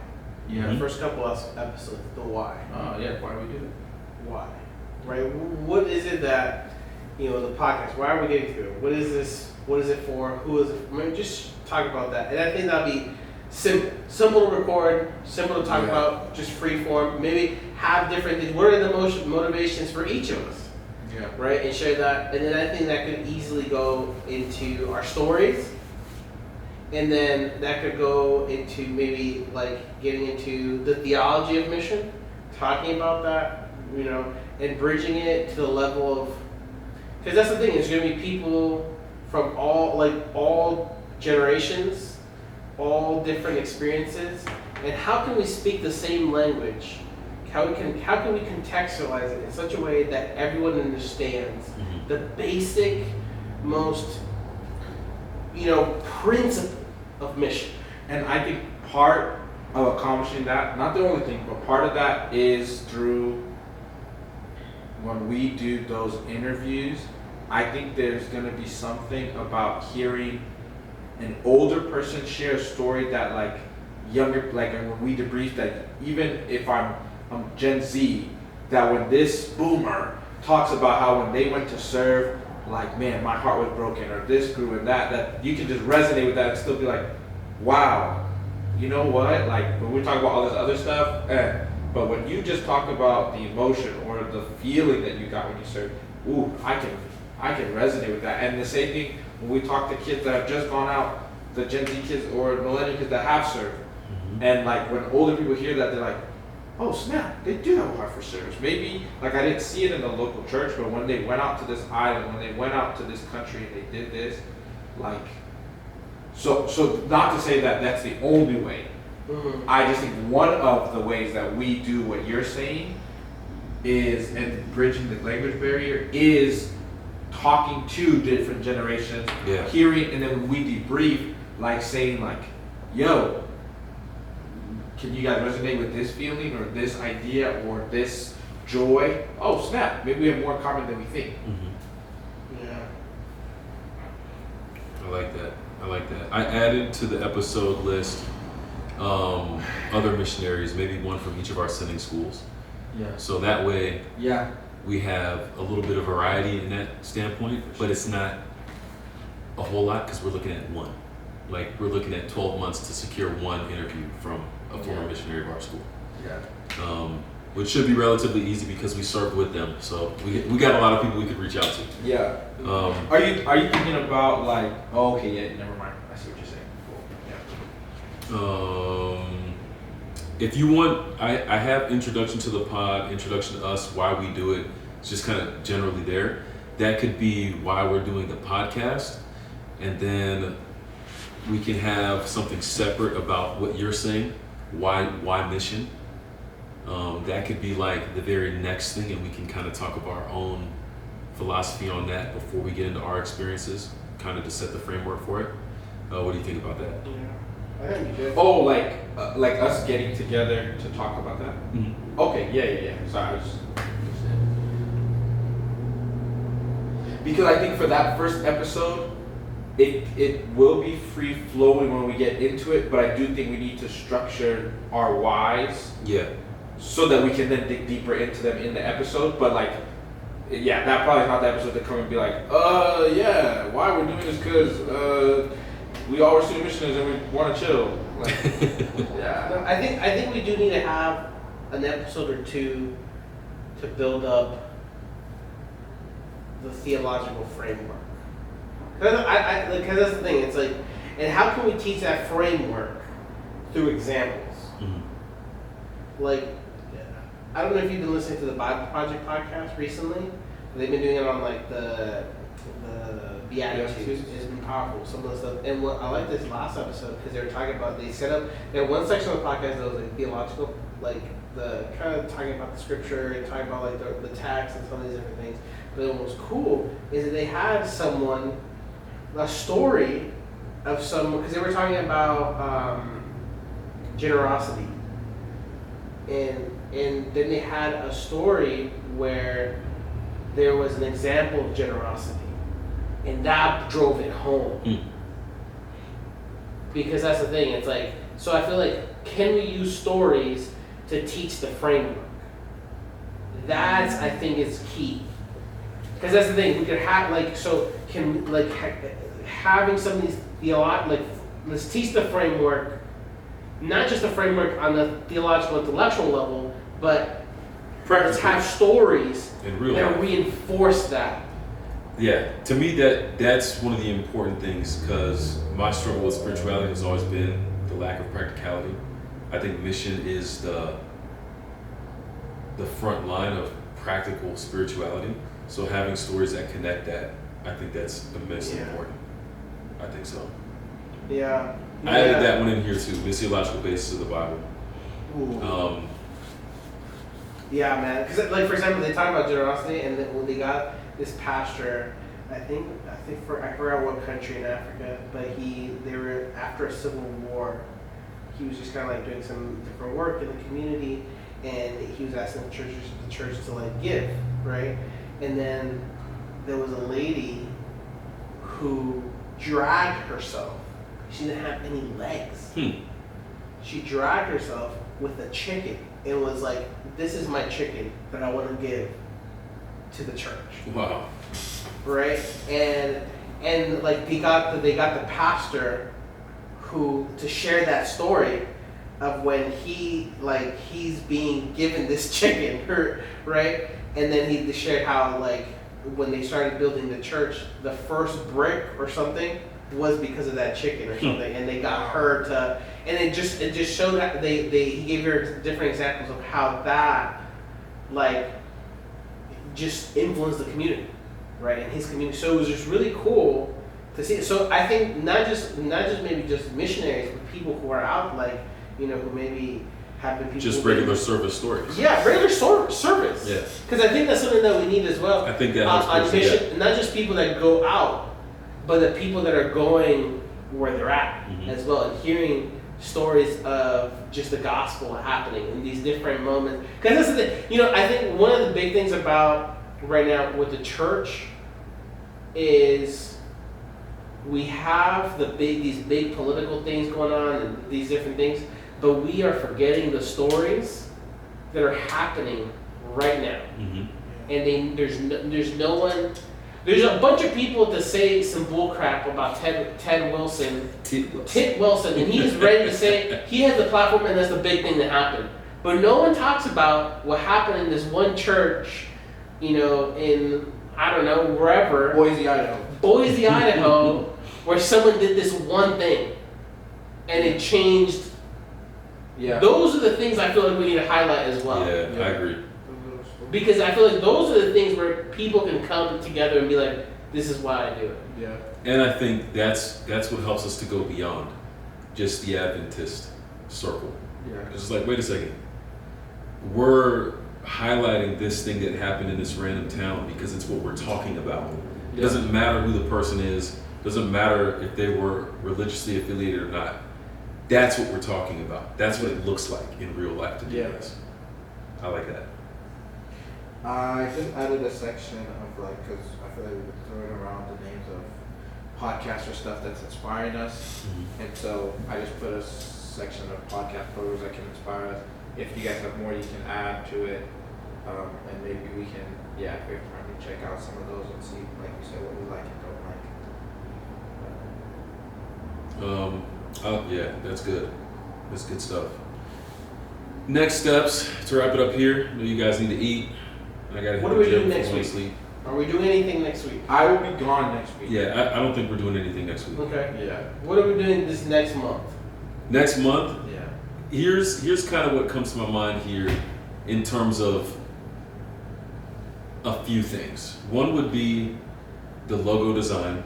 Yeah. The first couple of episodes, the why. Oh yeah, why do we do it? Why? Right? What is it that, you know, the podcast, why are we getting through it? What is this? What is it for? Who is it? I mean, just talk about that. And I think that'll be simple to record, simple to talk about, just free form. Maybe have different things. What are the motivations for each of us? Yeah. Right? And share that. And then I think that could easily go into our stories. And then that could go into maybe like getting into the theology of mission, talking about that, you know, and bridging it to the level of, because that's the thing, there's going to be people from all generations, all different experiences, and how can we speak the same language? How can we contextualize it in such a way that everyone understands the basic, most, you know, principle of mission? And I think part of accomplishing that, not the only thing, but part of that is through when we do those interviews. I think there's going to be something about hearing an older person share a story that like younger, like when we debrief that, even if I'm Gen Z, that when this boomer talks about how when they went to serve, like, man, my heart was broken, or this grew and that you can just resonate with that and still be like, wow, you know what? Like when we talk about all this other stuff, but when you just talk about the emotion or the feeling that you got when you served, ooh, I can resonate with that. And the same thing when we talk to kids that have just gone out, the Gen Z kids or millennial kids that have served, and like when older people hear that, they're like, oh snap, they do have a heart for service. Maybe, like I didn't see it in the local church, but when they went out to this island, when they went out to this country and they did this, like, so not to say that that's the only way. I just think one of the ways that we do what you're saying is, and bridging the language barrier, is talking to different generations, hearing, and then when we debrief, like saying like, yo, can you guys resonate with this feeling or this idea or this joy? Oh snap, maybe we have more in common than we think. Yeah. I like that. I added to the episode list other missionaries, maybe one from each of our sending schools. Yeah. So that way Yeah. we have a little bit of variety in that standpoint, but it's not a whole lot because we're looking at one. Like we're looking at 12 months to secure one interview from a former missionary of our school. Yeah. Which should be relatively easy because we served with them. So we got a lot of people we could reach out to. Yeah. Are you thinking about like? Oh, okay, yeah. Never mind. I see what you're saying. Cool. Yeah. If you want, I have introduction to the pod, introduction to us, why we do it. It's just kind of generally there. That could be why we're doing the podcast, and then we can have something separate about what you're saying. Why mission? That could be like the very next thing, and we can kind of talk about our own philosophy on that before we get into our experiences, kind of to set the framework for it. What do you think about that? Yeah, I think you do. Oh, like us getting together to talk about that? Mm-hmm. Okay, yeah. Sorry, I was just... Because I think for that first episode, it will be free flowing when we get into it, but I do think we need to structure our whys. Yeah. So that we can then dig deeper into them in the episode. But like, yeah, that probably is not the episode to come and be like, yeah, why we're doing this because we all are student missionaries and we want to chill. Like, yeah. No, I think we do need to have an episode or two to build up the theological framework. Because that's the thing. It's like, and how can we teach that framework through examples? Mm-hmm. Like, I don't know if you've been listening to the Bible Project podcast recently. They've been doing it on like the Beatitudes. It's been powerful. Some of the stuff. And what I like this last episode because they were talking about, they set up, they had one section of the podcast that was like theological, like the kind of talking about the scripture and talking about like the text and some of these different things. But what was cool is that they had a story of someone, because they were talking about generosity. And then they had a story where there was an example of generosity. And that drove it home. Mm. Because that's the thing, it's like, so I feel like, can we use stories to teach the framework? That's, I think, is key. Because that's the thing, we could have, like, so can, like, having some of these let's teach the framework, not just the framework on the theological, intellectual level, but let's have stories in real that life reinforce that. Yeah, to me that's one of the important things, because my struggle with spirituality has always been the lack of practicality. I think mission is the front line of practical spirituality. So having stories that connect that, I think that's immensely important. I think so. Yeah. I added that one in here too, missiological basis of the Bible. Yeah, man. Because, like, for example, they talk about generosity, and then when they got this pastor, I think I forgot what country in Africa, but they were after a civil war. He was just kind of like doing some different work in the community, and he was asking the church to like give, right? And then there was a lady who dragged herself. She didn't have any legs. She dragged herself with a chicken and was like, "This is my chicken that I want to give to the church." Wow. Right? And like they got the pastor to share that story of when he's being given this chicken, right? And then he shared how like when they started building the church, the first brick or something was because of that chicken or something, and they got her to, and it just showed that he gave her different examples of how that like just influenced the community, right? In his community, so it was just really cool to see. So I think not just maybe just missionaries, but people who are out like who maybe have been people just regular service stories. Yeah, regular service. Yeah. Because I think that's something that we need as well. I think that on mission, not just people that go out, but the people that are going where they're at as well, and hearing stories of just the gospel happening in these different moments. Because that's the thing, I think one of the big things about right now with the church is we have these big political things going on and these different things, but we are forgetting the stories that are happening right now. And there's no one. There's a bunch of people to say some bull crap about Ted Wilson, Tit Wilson, and he's ready to say he has the platform, and that's the big thing that happened. But no one talks about what happened in this one church, in I don't know wherever, Boise, Idaho, where someone did this one thing, and it changed. Yeah. Those are the things I feel like we need to highlight as well. Yeah, I agree. Because I feel like those are the things where people can come together and be like, this is why I do it. Yeah. And I think that's what helps us to go beyond just the Adventist circle. Yeah. It's just like, wait a second, we're highlighting this thing that happened in this random town because it's what we're talking about. It doesn't matter who the person is, doesn't matter if they were religiously affiliated or not. That's what we're talking about. That's what it looks like in real life to do this. I like that. I just added a section of like, because I feel like we've been throwing around the names of podcasts or stuff that's inspiring us. And so I just put a section of podcast programs that can inspire us. If you guys have more, you can add to it. And maybe we can, if we have time to check out some of those and see, like you said, what we like and don't like. Yeah, that's good. That's good stuff. Next steps to wrap it up here. I know you guys need to eat. I gotta What hit are we the gym doing next before I week? sleep. Are we doing anything next week? I will be gone next week. Yeah, I don't think we're doing anything next week. Okay. Yeah. What are we doing this next month? Next month, Yeah. here's kind of what comes to my mind here in terms of a few things. One would be the logo design.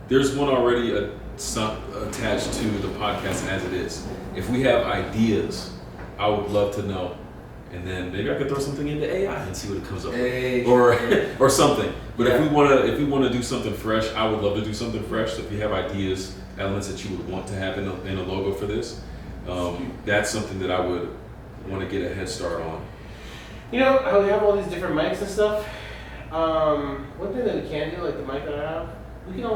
There's one already attached to the podcast as it is. If we have ideas, I would love to know. And then maybe I could throw something into AI and see what it comes up with, or something. But if we wanna do something fresh, I would love to do something fresh. So if you have ideas, elements that you would want to have in a logo for this, that's something that I would want to get a head start on. You know how we have all these different mics and stuff? One thing that we can do, like the mic that I have, we can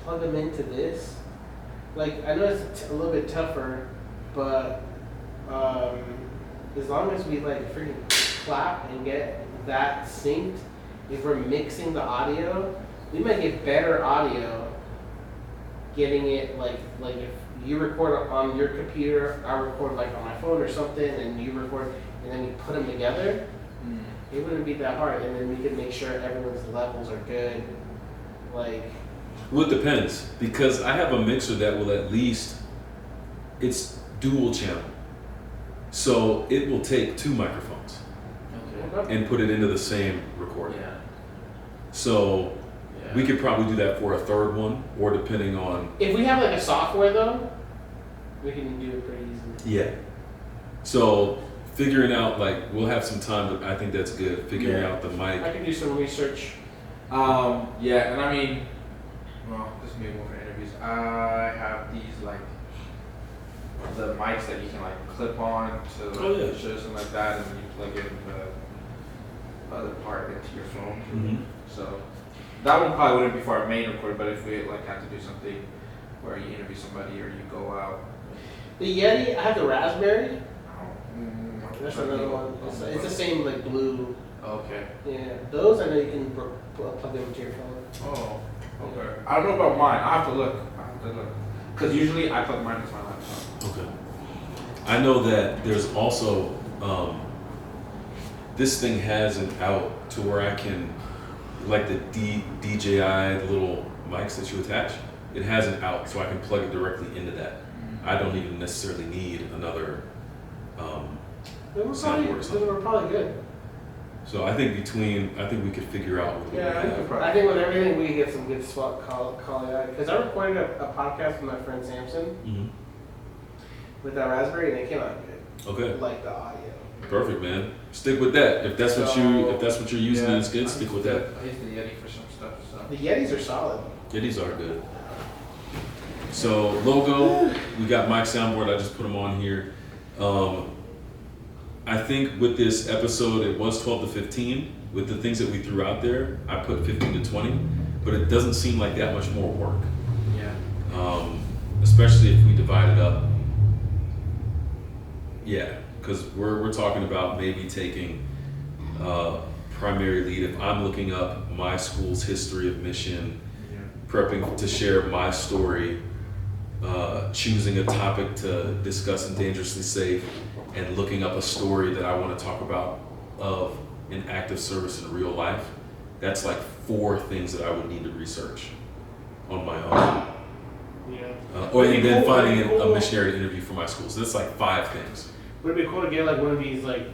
plug them into this. Like, I know it's a little bit tougher, but as long as we freaking clap and get that synced, if we're mixing the audio, we might get better audio getting it like if you record on your computer, I record on my phone or something, and you record, and then we put them together, it wouldn't be that hard, and then we could make sure everyone's levels are good. Well, it depends, because I have a mixer that will it's dual channel. So it will take 2 microphones Okay. and put it into the same recording. Yeah. So we could probably do that for a third one, or depending on. If we have a software though, we can do it pretty easily. Yeah. So figuring out we'll have some time, but I think that's good. Figuring out the mic. I can do some research. Yeah, and I mean, well, this may be more for interviews. I have these the mics that you can clip on to show something like that, and you plug in the other part into your phone. Mm-hmm. So that one probably wouldn't be for our main record, but if we had to do something where you interview somebody or you go out. The Yeti, I have the Raspberry. That's Okay. another one. It's the same blue. Okay. Yeah, those I know you can plug them into your phone. Oh, okay. I don't know about mine. I have to look. Because usually I plug mine into my laptop. Okay. I know that there's also this thing has an out to where I can the DJI little mics that you attach. It has an out, so I can plug it directly into that. I don't even necessarily need another They were probably good. So I think we could figure out what we have. I think with everything we get some good spot quality. Because I recorded a podcast with my friend Samson Mm-hmm. with that Raspberry, and it came out good. Okay. Like the audio. Perfect, man. Stick with that. If that's what you're using and it's good, stick with that. I use the Yeti for some stuff. So. The Yetis are solid. Yeah, these are good. So logo, we got Mike soundboard. I just put them on here. I think with this episode, it was 12 to 15. With the things that we threw out there, I put 15 to 20, but it doesn't seem like that much more work. Yeah. Especially if we divide it up. Yeah, because we're talking about maybe taking primary lead. If I'm looking up my school's history of mission, prepping to share my story, choosing a topic to discuss in Dangerously Safe, and looking up a story that I want to talk about of an active service in real life, that's 4 things that I would need to research on my own. You know. Or Would it and be then cool- finding would it be a cool- missionary to interview for my school. So that's like 5 things. Would it be cool to get like one of these like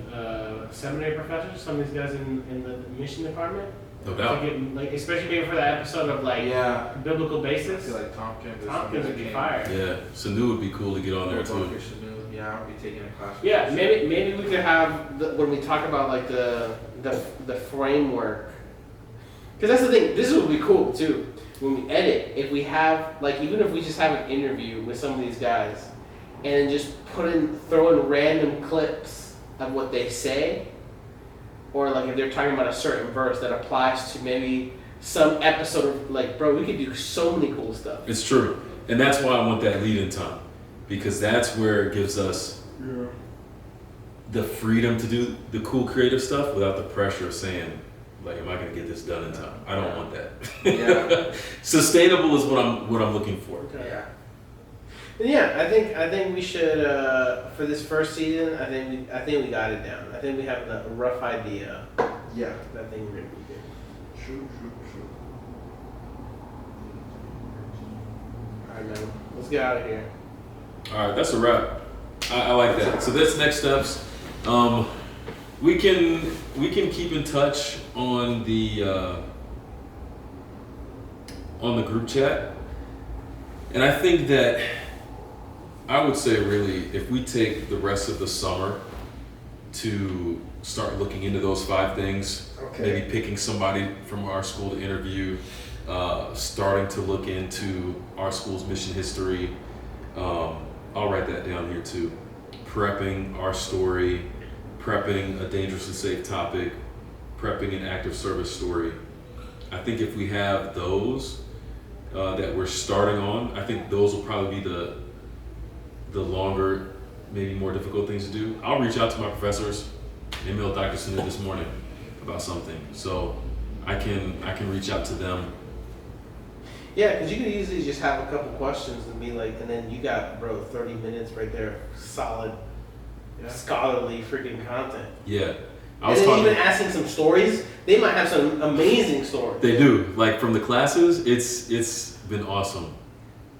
seminary professors, some of these guys in the mission department? No To doubt. get, like, especially maybe for that episode of like Yeah. biblical I basis. feel like Tompkins. is Tompkins would be something fire. Yeah. Sanu would be cool to get on there that too. came- Yeah, I'll be taking a class. Yeah, maybe we could have when we talk about like the framework. Because that's the thing. This would be cool too. When we edit, if we have like even if we just have an interview with some of these guys, and then just throw in random clips of what they say, or like if they're talking about a certain verse that applies to maybe some episode of like, bro, we could do so many cool stuff. It's true. And that's why I want that lead-in time. Because that's where it gives us the freedom to do the cool creative stuff without the pressure of saying, like, am I gonna get this done in time? I don't want that. Yeah. Sustainable is what I'm looking for. Yeah. And yeah, I think we should for this first season. I think we got it down. I think we have a rough idea. Yeah. I think we're gonna be good. True. All right, man. Let's get out of here. All right, that's a wrap. I like that. So that's next steps. We can keep in touch on the group chat, and I think that I would say really if we take the rest of the summer to start looking into those 5 things, maybe picking somebody from our school to interview, starting to look into our school's mission history. I'll write that down here too. Prepping our story, prepping a dangerously safe topic, prepping an active service story. I think if we have those that we're starting on, I think those will probably be the longer, maybe more difficult things to do. I'll reach out to my professors. I emailed Dr. Sanu this morning about something, so I can reach out to them. Yeah, because you could easily just have a couple questions and be like, and then you got, bro, 30 minutes right there, solid, scholarly freaking content. Yeah, I And was then talking. even asking some stories, they might have some amazing stories. They do. Like from the classes, it's been awesome.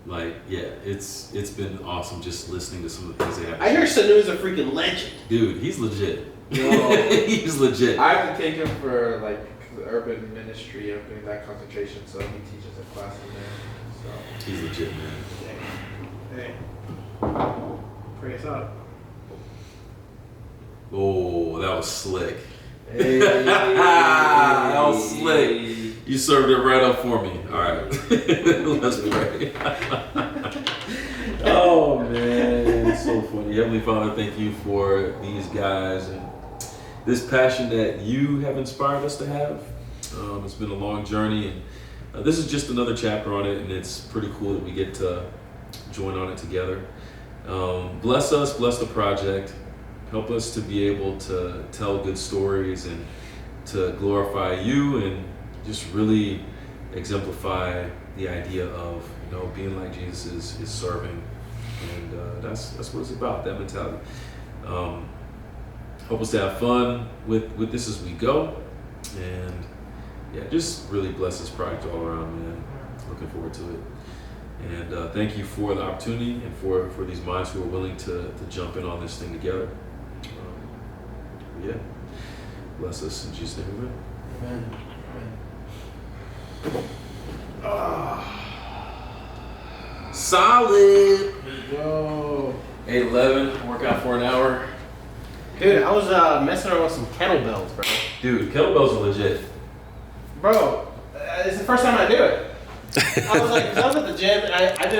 Like, yeah, it's been awesome just listening to some of the things they have. I hear Sanu is a freaking legend. Dude, he's legit. Yo. He's legit. I have to take him for like the urban ministry. I'm doing that concentration, so he teaches a class in there. So He's legit, man. Hey, pray us out. Oh, that was slick. hey, That was slick. You served it right up for me. All right, let's pray. Oh man, it's so funny. Heavenly Father, thank you for these guys and this passion that you have inspired us to have. It's been a long journey, and this is just another chapter on it, and it's pretty cool that we get to join on it together. Bless us, bless the project. Help us to be able to tell good stories and to glorify you and just really exemplify the idea of, you know, being like Jesus is serving. And that's what it's about, that mentality. Hope us to have fun with this as we go. And yeah, just really bless this project all around, man. Looking forward to it. And thank you for the opportunity and for these minds who are willing to jump in on this thing together. Yeah. Bless us in Jesus' name, amen. Solid. yo. 8-11, workout for an hour. Dude, I was messing around with some kettlebells, bro. Dude, kettlebells are legit. Bro, it's the first time I do it. I was like, 'cause I was at the gym and I did